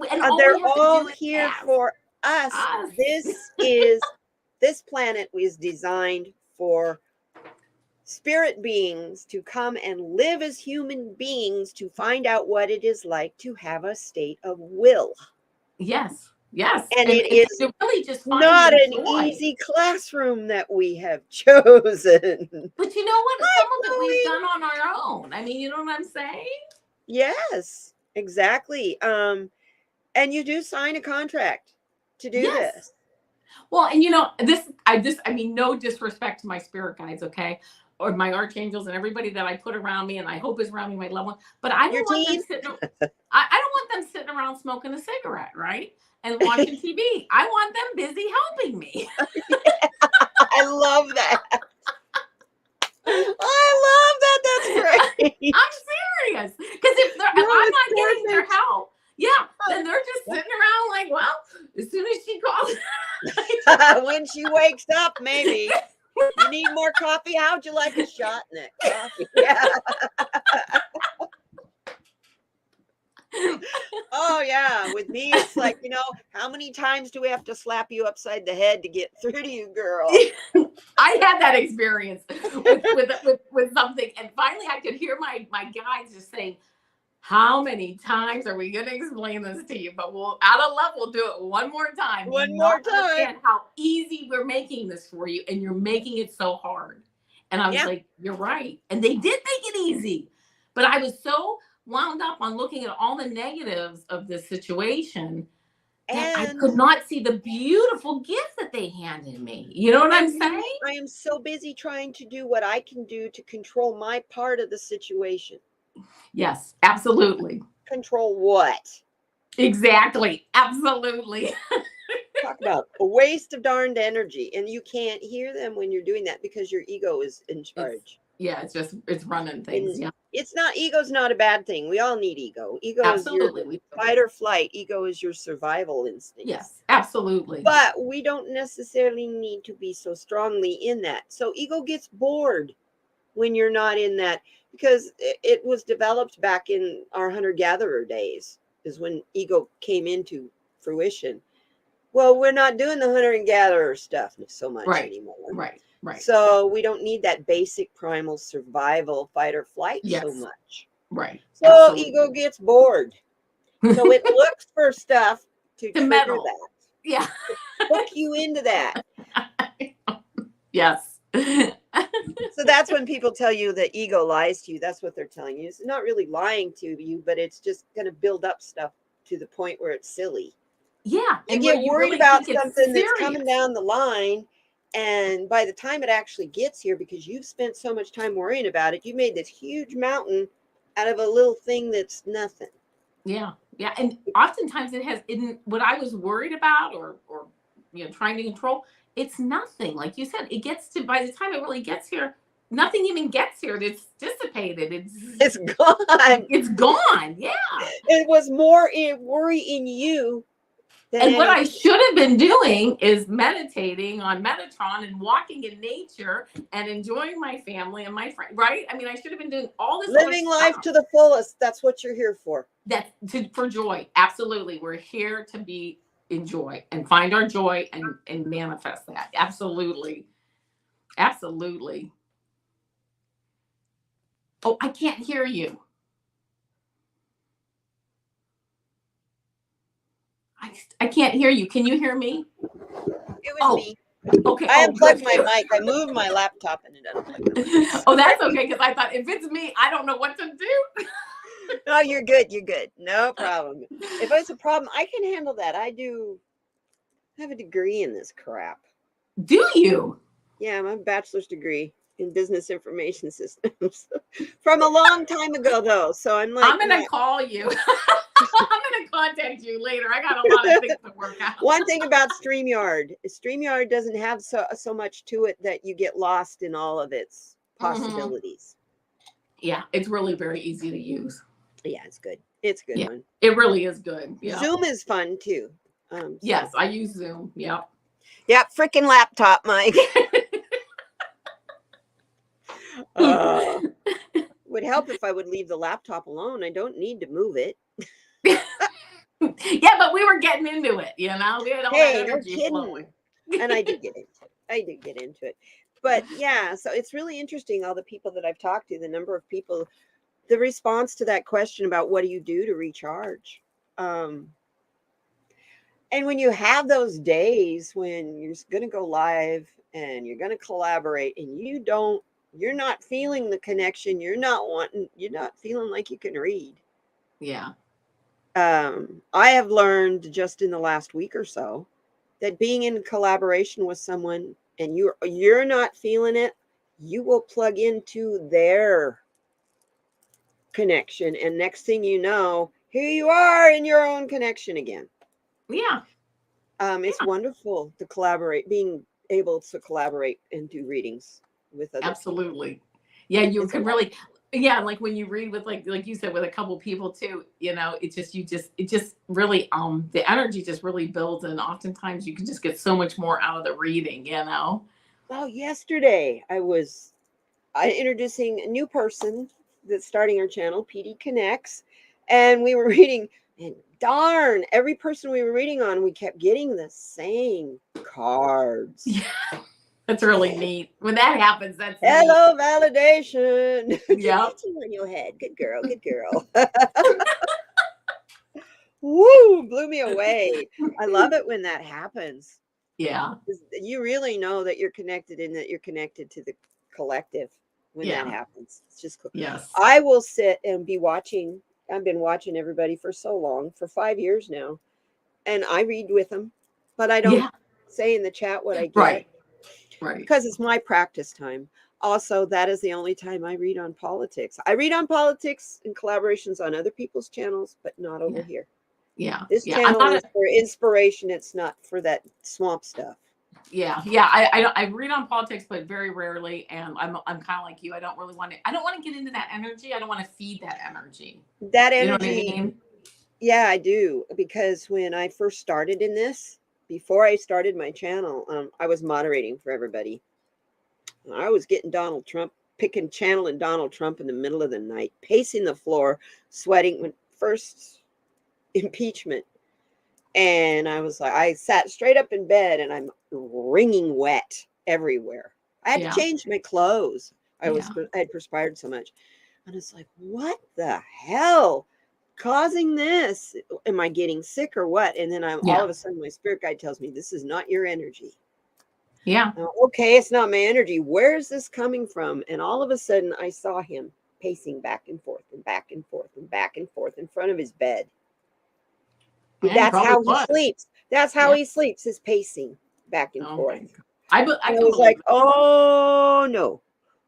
all here for us. This planet was designed for spirit beings to come and live as human beings to find out what it is like to have a state of will. Yes. Yes. And it is really just not an easy classroom that we have chosen. But you know what? Some of it we've done on our own. I mean, you know what I'm saying? Yes, exactly. And you do sign a contract to do this. Well, and I mean, no disrespect to my spirit guides, okay? Or my archangels and everybody that I put around me and I hope is around me, my loved one. But I don't want them sitting I don't want them sitting around smoking a cigarette, right? And watching TV. I want them busy helping me. I love that. I love that. That's great. I'm serious. Because if I'm not getting their help, then they're just sitting around like, well, as soon as she calls. When she wakes up, maybe. You need more coffee? How'd you like a shot in that coffee? Yeah. Oh, yeah. With me, it's like, how many times do we have to slap you upside the head to get through to you, girl? I had that experience with something. And finally, I could hear my guides just saying, how many times are we going to explain this to you? But out of love, we'll do it one more time. One more time. Understand how easy we're making this for you. And you're making it so hard. And I was like, you're right. And they did make it easy. But I was so wound up on looking at all the negatives of this situation that I could not see the beautiful gift that they handed me. You know what I'm saying? I am so busy trying to do what I can do to control my part of the situation. Yes, absolutely. Control what? Exactly. Absolutely. Talk about a waste of darned energy. And you can't hear them when you're doing that because your ego is in charge. It's running things. Ego's not a bad thing. We all need ego. Ego absolutely. is your fight or flight. Ego is your survival instinct. Yes, absolutely. But we don't necessarily need to be so strongly in that. So ego gets bored when you're not in that, because it was developed back in our hunter-gatherer days is when ego came into fruition. Well, we're not doing the hunter and gatherer stuff so much anymore. Right. So we don't need that basic primal survival fight or flight so much. Right. So absolutely. Ego gets bored. So it looks for stuff to trigger meddle. that. Yeah. To hook you into that. Yes. So that's when people tell you that ego lies to you. That's what they're telling you. It's not really lying to you, but it's just going to build up stuff to the point where it's silly. Yeah. You get worried about something that's coming down the line. And by the time it actually gets here, because you've spent so much time worrying about it, you made this huge mountain out of a little thing that's nothing. Yeah. Yeah. And oftentimes what I was worried about or trying to control, it's nothing. Like you said, by the time it really gets here, nothing even gets here. It's dissipated. It's gone. It's gone. Yeah. It was more worry in you. And what I should have been doing is meditating on Metatron and walking in nature and enjoying my family and my friends, right? I mean, I should have been doing all this. Living life to the fullest. That's what you're here for. For joy. Absolutely. We're here to enjoy and find our joy and manifest that. Absolutely. Absolutely. Oh, I can't hear you. I can't hear you. Can you hear me? It was me. Okay. I unplugged my mic. I moved my laptop and it unplugged the mic. Oh, that's okay, because I thought if it's me, I don't know what to do. No, you're good. You're good. No problem. If it's a problem, I can handle that. I have a degree in this crap. Do you? Yeah, I'm a bachelor's degree in business information systems from a long time ago, though. So I'm like, I'm gonna call you. I'm gonna contact you later. I got a lot of things to work out. One thing about StreamYard doesn't have so much to it that you get lost in all of its possibilities. Yeah, it's really very easy to use. Yeah, it's good. It's a good one. It really is good. Yeah. Zoom is fun too. Yes, I use Zoom. Yep. Yep, freaking laptop, Mike. Would help if I would leave the laptop alone. I don't need to move it. Yeah, but we were getting into it, We had all that energy flowing. And I did get into it. But yeah, so it's really interesting, all the people that I've talked to, the number of people, the response to that question about what do you do to recharge? And when you have those days when you're going to go live and you're going to collaborate and you're not feeling the connection, you're not feeling like you can read. Yeah. I have learned just in the last week or so that being in collaboration with someone and you're not feeling it, you will plug into their connection. And next thing you know, here you are in your own connection again. Yeah. It's wonderful to collaborate, being able to collaborate and do readings with other Absolutely. people. Yeah, you can really, like when you read with like you said, with a couple people too, it just really, the energy just really builds, and oftentimes you can just get so much more out of the reading, Well, yesterday I introducing a new person that's starting our channel, PD Connects, and we were reading, and darn, every person we were reading on, we kept getting the same cards. Yeah, that's really neat. When that happens, that's hello, neat. Validation. Yeah. On your head. Good girl. Good girl. Woo, blew me away. I love it when that happens. Yeah. You really know that you're connected and that you're connected to the collective when that happens. It's just cool. Yes. I will sit and be watching. I've been watching everybody for so long, for 5 years now. And I read with them, but I don't say in the chat what I get. Right. Because it's my practice time. Also, that is the only time I read on politics. I read on politics and collaborations on other people's channels, but not over here. Yeah. This channel is for inspiration. It's not for that swamp stuff. Yeah. I read on politics, but very rarely. And I'm kind of like you. I don't want to get into that energy. I don't want to feed that energy. That energy. You know what I mean? Yeah, I do. Because when I first started in this, before I started my channel, I was moderating for everybody. I was getting Donald Trump, channeling Donald Trump in the middle of the night, pacing the floor, sweating when first impeachment. And I was like, I sat straight up in bed and I'm wringing wet everywhere. I had to change my clothes. I had perspired so much. And it's like, what the hell causing this? Am I getting sick or what? And then all of a sudden my spirit guide tells me, this is not your energy. Yeah. Okay, it's not my energy. Where is this coming from? And all of a sudden I saw him pacing back and forth and back and forth and back and forth in front of his bed. That's how he sleeps. That's how he sleeps, is pacing back and forth. I was like, oh, no.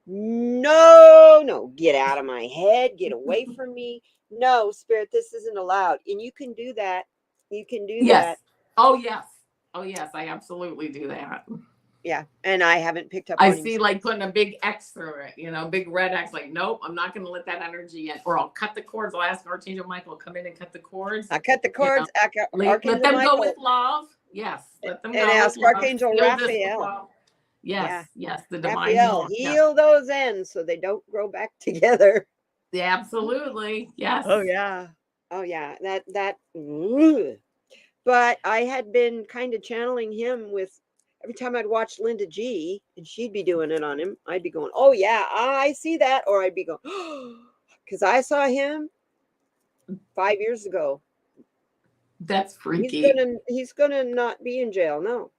No, get out of my head. Get away from me. No, spirit, this isn't allowed. And you can do that. You can do that. Oh, yes. Oh, yes, I absolutely do that. Yeah, and I haven't picked up. I see, like putting a big X through it, big red X. Like, nope, I'm not going to let that energy in, or I'll cut the cords. I'll ask Archangel Michael to come in and cut the cords. I cut the cords. Let them go with love. Yes, let them go. And ask Archangel Raphael. Yes, the divine Raphael, heal those ends so they don't grow back together. Yeah, absolutely. Yes. Oh yeah. That. But I had been kind of channeling him with. Every time I'd watch Linda G and she'd be doing it on him, I'd be going, oh yeah, I see that. Or I'd be going, oh, because I saw him 5 years ago. That's freaky. He's gonna not be in jail. No.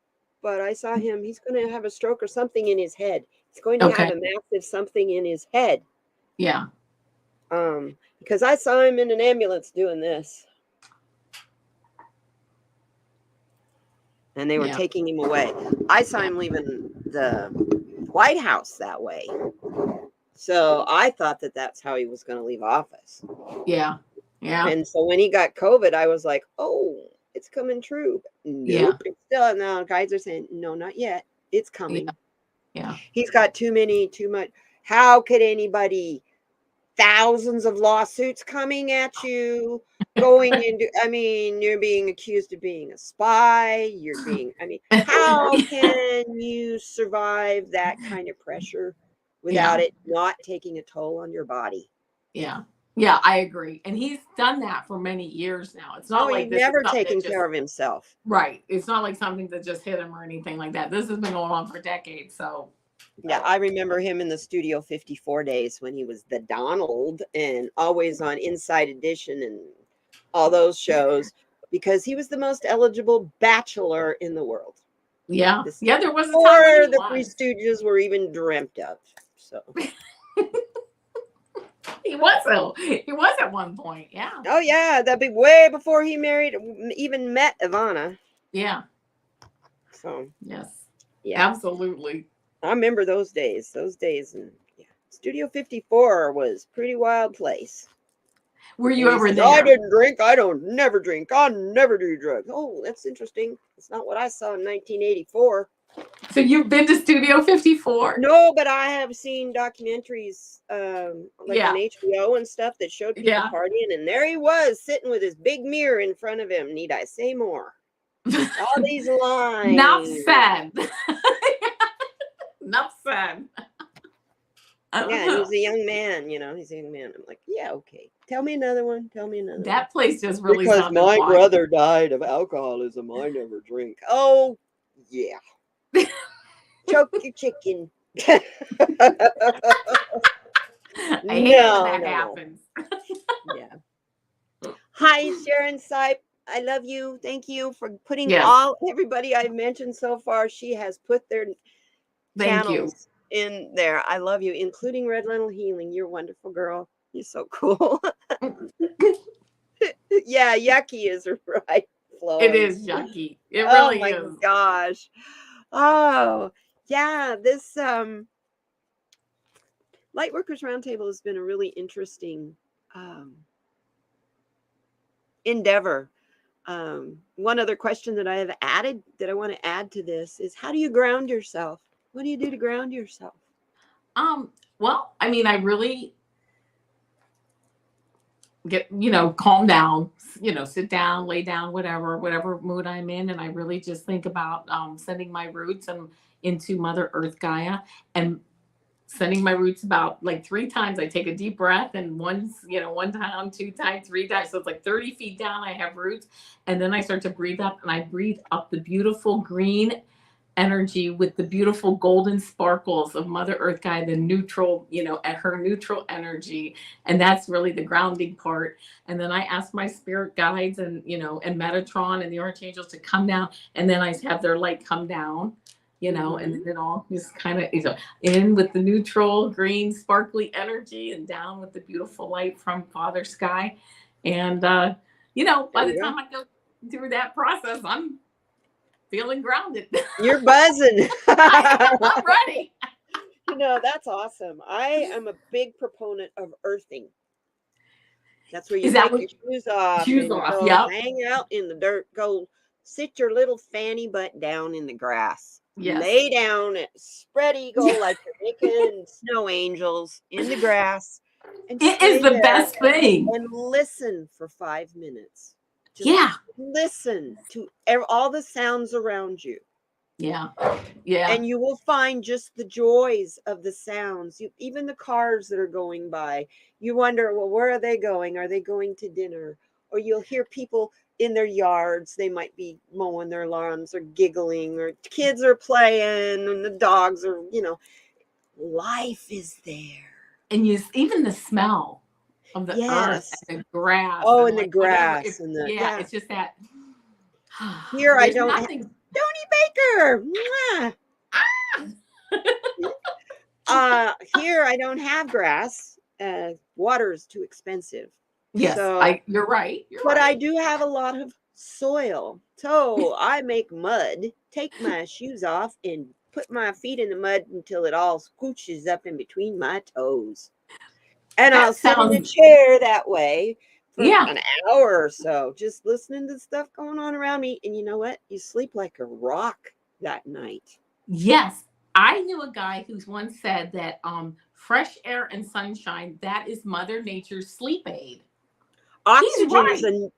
but I saw him. He's going to have a stroke or something in his head. He's going to have a massive something in his head. Yeah. Because I saw him in an ambulance doing this. And they were taking him away. I saw him leaving the White House that way. So I thought that that's how he was going to leave office. Yeah. Yeah. And so when he got COVID, I was like, oh, it's coming true. Nope. It's still, now guys are saying, no, not yet. It's coming. Yeah. He's got too much. How could anybody, thousands of lawsuits coming at you, going into, I mean, you're being accused of being a spy. How can you survive that kind of pressure without it not taking a toll on your body? Yeah. Yeah, I agree. And he's done that for many years now. It's not like he's never taken care of himself. Right. It's not like something that just hit him or anything like that. This has been going on for decades. So yeah, I remember him in the Studio 54 days when he was the Donald and always on Inside Edition and all those shows, because he was the most eligible bachelor in the world. Yeah. Yeah, there was a time when the Three Stooges were even dreamt of. So he was at one point. Yeah. Oh yeah, that big way before he even met Avana. Yeah. So yes. Yeah. Absolutely. I remember those days. And Studio 54 was a pretty wild place. Were you ever there? I didn't drink. I never drink. I never do drugs. Oh, that's interesting. It's not what I saw in 1984. So you've been to Studio 54? No, but I have seen documentaries on HBO and stuff that showed people partying, and there he was sitting with his big mirror in front of him. Need I say more? All these lines. Enough said. Enough said. He's a young man, he's a young man. I'm like, yeah, okay. Tell me another one. That place just really because my brother died of alcoholism. I never drink. Oh, yeah. Choke your chicken. I hate when that happens. Yeah. Hi, Sharon Sipe. I love you. Thank you for putting everybody I've mentioned so far. She has put their channels in there. I love you, including Red Lentil Healing. You're a wonderful girl. You're so cool. Yeah, yucky is right. Flo. It is yucky. It really is. Oh my gosh. Oh, yeah. This Lightworkers Roundtable has been a really interesting endeavor. One other question that I have added that I want to add to this is, how do you ground yourself? What do you do to ground yourself? Well, I mean, I really get, calm down, sit down, lay down, whatever mood I'm in. And I really just think about sending my roots into Mother Earth Gaia, and sending my roots about like 3 times. I take a deep breath, and once, 1 time, 2 times, 3 times. So it's like 30 feet down, I have roots. And then I start to breathe up, and I breathe up the beautiful green energy with the beautiful golden sparkles of Mother Earth Gaia, the neutral, at her neutral energy. And that's really the grounding part. And then I ask my spirit guides and, and Metatron and the Archangels to come down. And then I have their light come down, and then it all just kind of, in with the neutral green sparkly energy, and down with the beautiful light from Father Sky. And, by the time I go through that process, I'm feeling grounded. You're buzzing. I'm ready. That's awesome. I am a big proponent of earthing. That's where you take your shoes off. Hang out in the dirt. Go sit your little fanny butt down in the grass. Yes. Lay down, spread eagle like you're making snow angels in the grass. And it is the best thing. And listen for 5 minutes. Just listen to all the sounds around you. Yeah. And you will find just the joys of the sounds. Even the cars that are going by, you wonder, well, where are they going? Are they going to dinner? Or you'll hear people in their yards. They might be mowing their lawns or giggling, or kids are playing, and the dogs are, life is there. And even the smell of the earth and the grass. Oh, and the grass. It's just that. Here I don't. Baker. Mwah. Here I don't have grass. Water is too expensive. Yes, so you're right. But I do have a lot of soil. So I make mud, take my shoes off, and put my feet in the mud until it all scooches up in between my toes. And I'll sit in a chair that way for an hour or so, just listening to stuff going on around me. And you know what? You sleep like a rock that night. Yes. I knew a guy who once said that fresh air and sunshine, that is Mother Nature's sleep aid. Oxygen is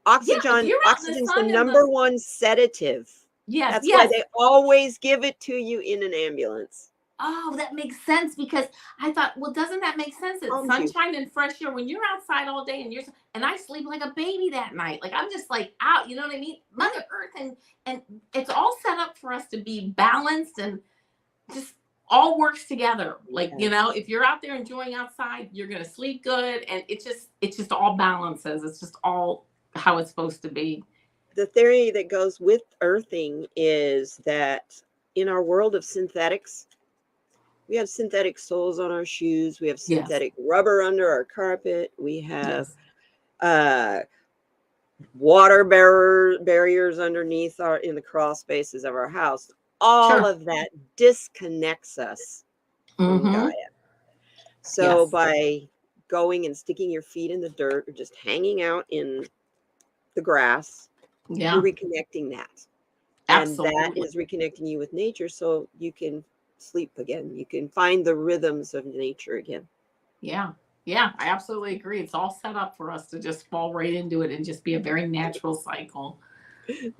oxygen's the number one sedative. Yes. That's why they always give it to you in an ambulance. Oh, that makes sense, because I thought, well, doesn't that make sense? That sunshine and fresh air, when you're outside all day and I sleep like a baby that night. Like, I'm just like out, you know what I mean? Mother Earth, and it's all set up for us to be balanced and just all works together. Like, you know, if you're out there enjoying outside, you're going to sleep good. And it just all balances. It's just all how it's supposed to be. The theory that goes with earthing is that in our world of synthetics, we have synthetic soles on our shoes. We have synthetic rubber under our carpet. We have water barriers underneath in the crawl spaces of our house. All of that disconnects us from Gaia. So by going and sticking your feet in the dirt or just hanging out in the grass, you're reconnecting that. Absolutely. And that is reconnecting you with nature, so you can sleep again. You can find the rhythms of nature again. Yeah. Yeah, I absolutely agree. It's all set up for us to just fall right into it and just be a very natural cycle.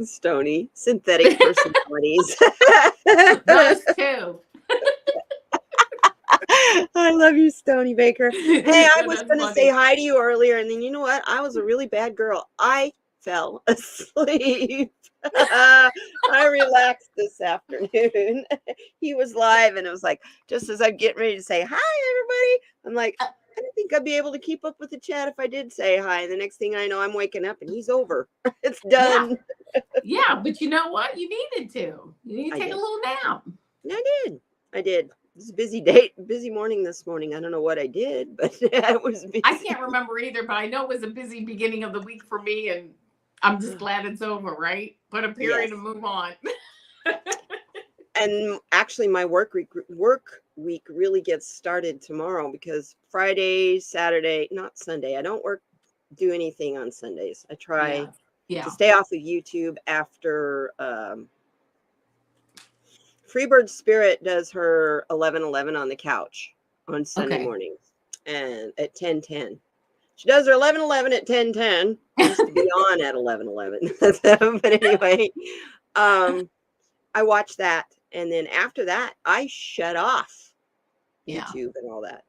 Stony, synthetic personalities. Those two. I love you, Stony Baker. Hey, I was going to say hi to you earlier, and then you know what? I was a really bad girl. I fell asleep. I relaxed this afternoon. He was live, and it was like, just as I'm getting ready to say hi, everybody, I'm like, I don't think I'd be able to keep up with the chat if I did say hi. And the next thing I know, I'm waking up, and he's over. It's done. Yeah, but you know what? You needed to. You need to take a little nap. I did. It was a busy morning this morning. I don't know what I did, but it was busy. I can't remember either, but I know it was a busy beginning of the week for me, and I'm just glad it's over, right? Put a period and move on. And actually, my work week really gets started tomorrow, because Friday, Saturday, not Sunday. I don't do anything on Sundays. I try to stay off of YouTube after Freebird Spirit does her 11:11 on the couch on Sunday mornings, and at 10:10. She does her 11:11 at 10:10. Used to be on at 11:11. But anyway, I watch that, and then after that, I shut off YouTube and all that.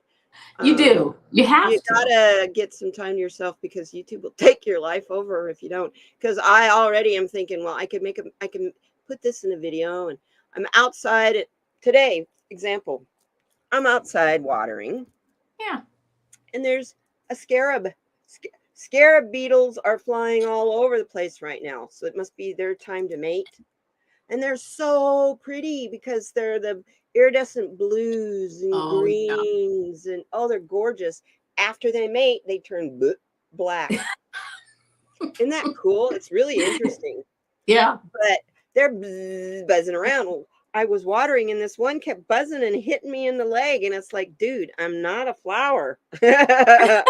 You do. You have to. Gotta get some time to yourself, because YouTube will take your life over if you don't. Because I already am thinking, well, I can put this in a video, and I'm outside today. Example, I'm outside watering. Yeah. And there's a scarab. Scarab beetles are flying all over the place right now. So it must be their time to mate. And they're so pretty, because they're the iridescent blues and greens, and they're gorgeous. After they mate, they turn black. Isn't that cool? It's really interesting. Yeah. But they're buzzing around. I was watering, and this one kept buzzing and hitting me in the leg. And it's like, dude, I'm not a flower. I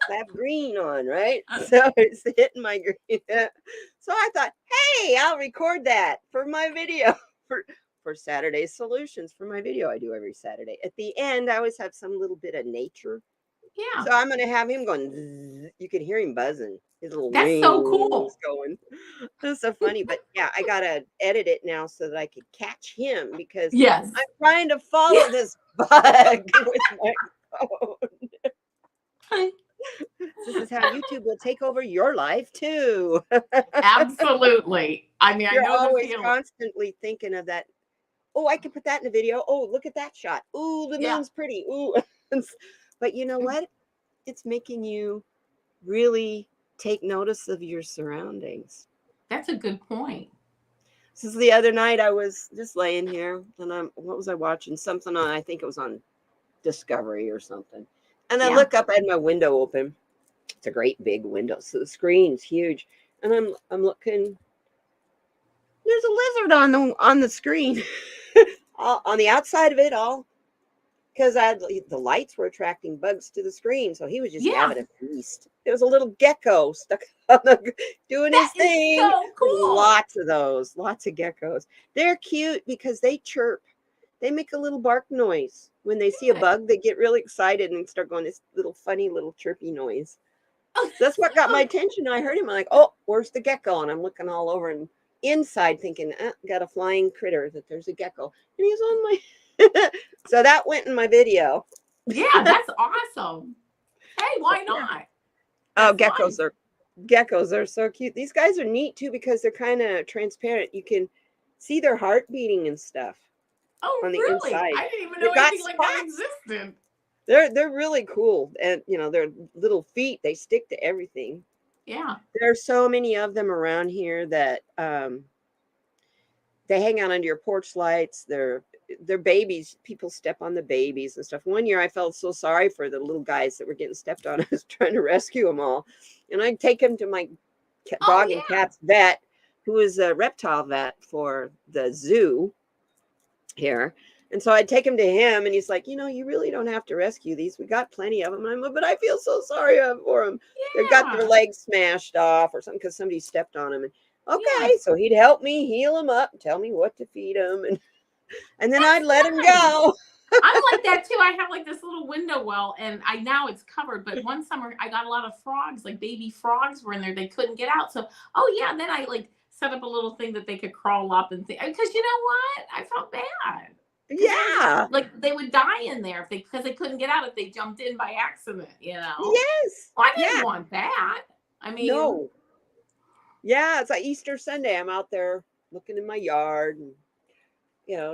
have green on, right? So it's hitting my green. So I thought, hey, I'll record that for my video for Saturday Solutions, for my video I do every Saturday. At the end, I always have some little bit of nature. Yeah. So I'm going to have him going. Zzz. You can hear him buzzing. His little That's so cool. Going. That's so funny. But yeah, I got to edit it now so that I could catch him, because I'm trying to follow this bug with my phone. This is how YouTube will take over your life too. Absolutely. I mean, you're I know always constantly thinking of that. Oh, I can put that in a video. Oh, look at that shot. Ooh, the moon's pretty. Ooh. But you know what? It's making you really take notice of your surroundings. That's a good point. Since the other night I was just laying here and what was I watching? Something on, I think it was on Discovery or something. And I look up, I had my window open. It's a great big window, so the screen's huge. And I'm looking. There's a lizard on the screen, on the outside of it all, because the lights were attracting bugs to the screen. So he was just having a feast. There was a little gecko stuck on doing his thing. So cool. Lots of those, lots of geckos. They're cute because they chirp. They make a little bark noise when they see a bug. They get really excited and start going this little funny little chirpy noise. So that's what got my attention. I heard him. I'm like, oh, where's the gecko? And I'm looking all over and inside thinking, got a flying critter, that there's a gecko. And he's on my... So that went in my video. Yeah, that's awesome. Hey, why not? Oh, geckos are so cute. These guys are neat too because they're kind of transparent. You can see their heart beating and stuff. Oh, on the really? inside. I didn't even know anything like that existed. They're really cool. And, their little feet, they stick to everything. Yeah. There are so many of them around here that they hang out under your porch lights. They're babies. People step on the babies and stuff. One year I felt so sorry for the little guys that were getting stepped on. I was trying to rescue them all. And I'd take them to my dog and cat's vet, who is a reptile vet for the zoo here. And so I'd take him to him and he's like, you really don't have to rescue these. We got plenty of them. And I'm like, but I feel so sorry for them. Yeah. They got their legs smashed off or something because somebody stepped on them. And okay, so he'd help me heal them up and tell me what to feed them. And then I'd let him go. I'm like that too. I have like this little window well, and now it's covered. But one summer I got a lot of frogs, like baby frogs were in there. They couldn't get out. So, then I like set up a little thing that they could crawl up and because you know what? I felt bad. Yeah. Like they would die in there because they couldn't get out if they jumped in by accident, Yes. Well, I didn't want that. I mean, no. Yeah, it's like Easter Sunday. I'm out there looking in my yard and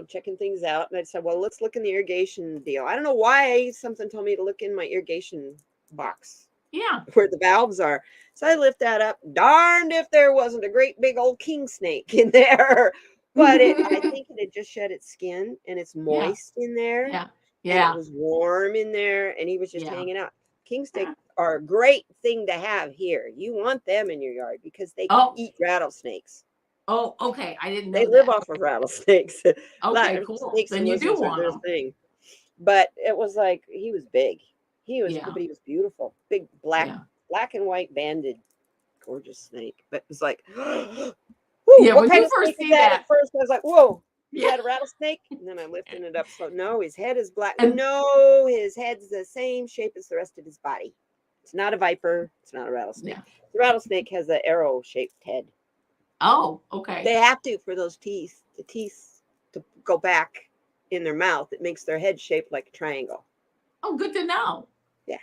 checking things out. And I said, well, let's look in the irrigation deal. I don't know why something told me to look in my irrigation box. Yeah. Where the valves are. So I lift that up. Darned if there wasn't a great big old king snake in there. But I think it had just shed its skin and it's moist in there. Yeah. Yeah. It was warm in there and he was just hanging out. King snakes are a great thing to have here. You want them in your yard because they eat rattlesnakes. Oh, okay. I didn't know they live off of rattlesnakes. Okay, cool. Then you do want them. Thing. But it was like, he was big. He was, but he was beautiful. Big black and white banded, gorgeous snake. But it was like, when you first see that. At first, I was like, whoa, is that a rattlesnake? And then I lifted it up. So no, his head is black. No, his head's the same shape as the rest of his body. It's not a viper. It's not a rattlesnake. Yeah. The rattlesnake has an arrow-shaped head. Oh, okay. They have to for those teeth. The teeth to go back in their mouth. It makes their head shaped like a triangle. Oh, good to know. Yeah.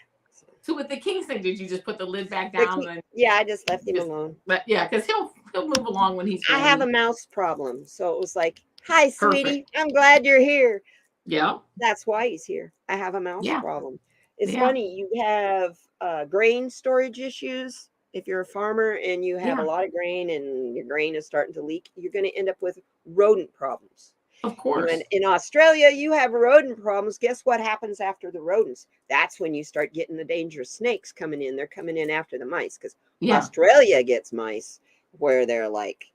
So with the king snake, did you just put the lid back down? I just left him alone. But because he'll move along when he's ready. I have a mouse problem, so it was like, "Hi, sweetie. I'm glad you're here." Yeah. That's why he's here. I have a mouse problem. It's funny. You have grain storage issues. If you're a farmer and you have a lot of grain and your grain is starting to leak, you're going to end up with rodent problems. Of course. And in Australia, you have rodent problems. Guess what happens after the rodents? That's when you start getting the dangerous snakes coming in. They're coming in after the mice because Australia gets mice where they're like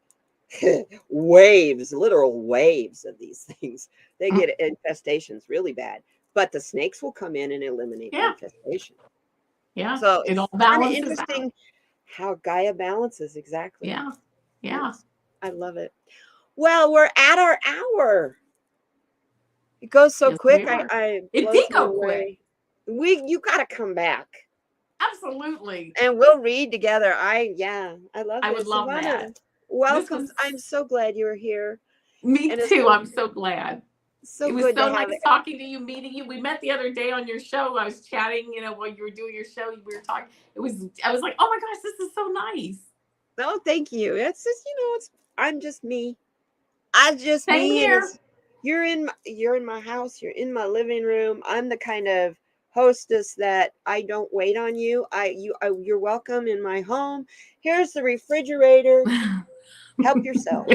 waves, literal waves of these things. They get infestations really bad. But the snakes will come in and eliminate the infestation. Yeah. So it all it's kind of balances interesting out. How Gaia balances exactly. Yeah. Yeah. Yes, I love it. Well, we're at our hour. It goes so quick. It did go quick. You got to come back. Absolutely. And we'll read together. I love it. I would love that. Welcome. I'm so glad you're here. Me too. I'm so glad. It was so nice talking to you, meeting you. We met the other day on your show. I was chatting, while you were doing your show. We were talking. I was like, oh my gosh, this is so nice. Oh, thank you. It's just, I'm just me. I just Same me. Here. You're in my house. You're in my living room. I'm the kind of hostess that I don't wait on you. You're welcome in my home. Here's the refrigerator. Help yourself.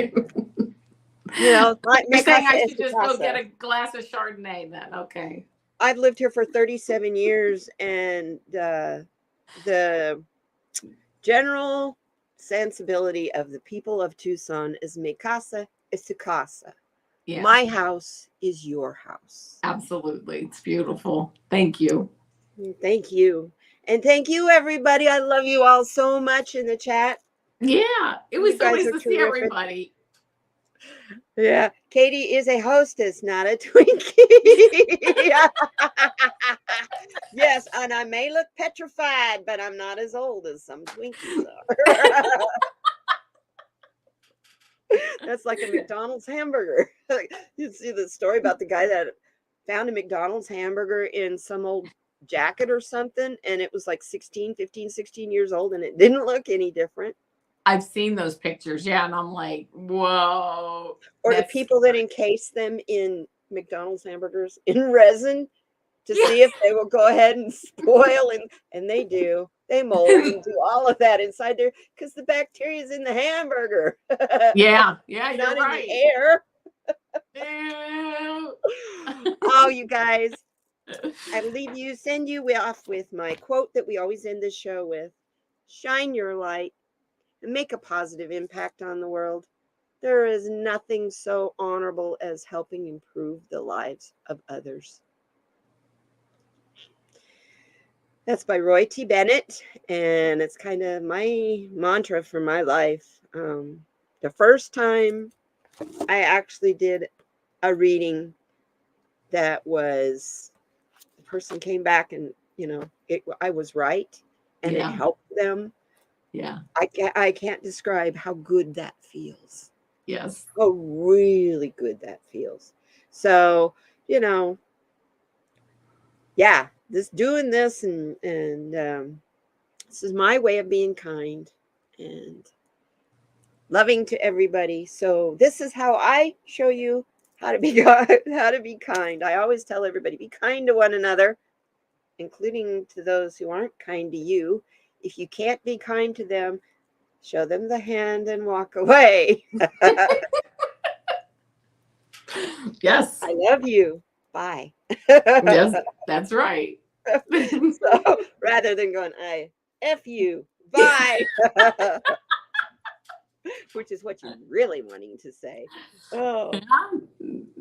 You know, you're saying I should just go get a glass of Chardonnay then. Okay. I've lived here for 37 years, and the general sensibility of the people of Tucson is mi casa es tu casa. Yeah. My house is your house. Absolutely. It's beautiful. Thank you. Thank you. And thank you, everybody. I love you all so much in the chat. Yeah. It was so nice to see everybody. Yeah. Katie is a hostess, not a Twinkie. Yes, and I may look petrified, but I'm not as old as some Twinkies are. That's like a McDonald's hamburger. You see the story about the guy that found a McDonald's hamburger in some old jacket or something, and it was like 16 years old, and it didn't look any different. I've seen those pictures, yeah, and I'm like, whoa. Or the people that encase them in McDonald's hamburgers in resin to see if they will go ahead and spoil, and they do. They mold and do all of that inside there because the bacteria is in the hamburger. Yeah, you're not right. In the air. Oh, you guys, I send you off with my quote that we always end the show with. Shine your light and make a positive impact on the world. There is nothing so honorable as helping improve the lives of others. That's by Roy T. Bennett, and it's kind of my mantra for my life. The first time I actually did a reading that was, the person came back and, I was right, and it helped them. Yeah. I can't describe how good that feels. Yes. How really good that feels. So, yeah, doing this and this is my way of being kind and loving to everybody. So this is how I show you how to be kind. I always tell everybody, be kind to one another, including to those who aren't kind to you. If you can't be kind to them, show them the hand and walk away. Yes. I love you. Bye. Yes, that's right. So rather than going, I F you, bye. Which is what you're really wanting to say. Oh,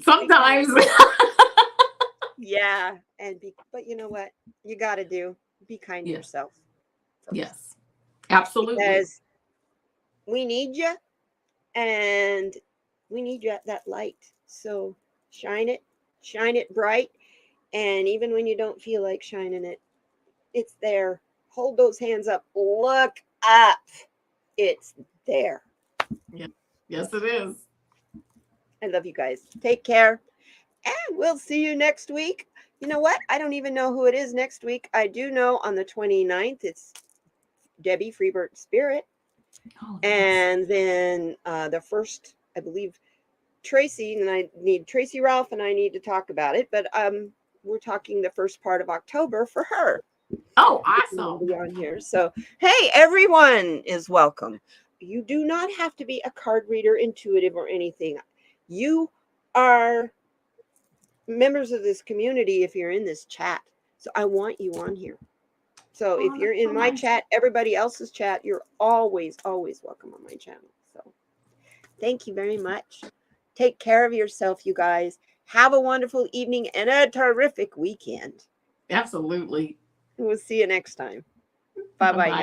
sometimes. Yeah. But you know what? You got to do. Be kind to yourself first. Yes, absolutely. Because we need you, and we need you at that light. So shine it bright. And even when you don't feel like shining it, it's there. Hold those hands up. Look up. It's there. Yeah. Yes, it is. I love you guys. Take care. And we'll see you next week. You know what? I don't even know who it is next week. I do know on the 29th, it's Debbie Freebird Spirit. Oh, nice. And then the first, I believe, Tracy, and I need Tracy Ralph, and I need to talk about it. But we're talking the first part of October for her. Oh, awesome. Be on here. So, hey, everyone is welcome. You do not have to be a card reader, intuitive, or anything. You are members of this community if you're in this chat. So I want you on here. So if you're in my chat, everybody else's chat, you're always, always welcome on my channel. So thank you very much. Take care of yourself, you guys. Have a wonderful evening and a terrific weekend. Absolutely. We'll see you next time. Bye-bye now.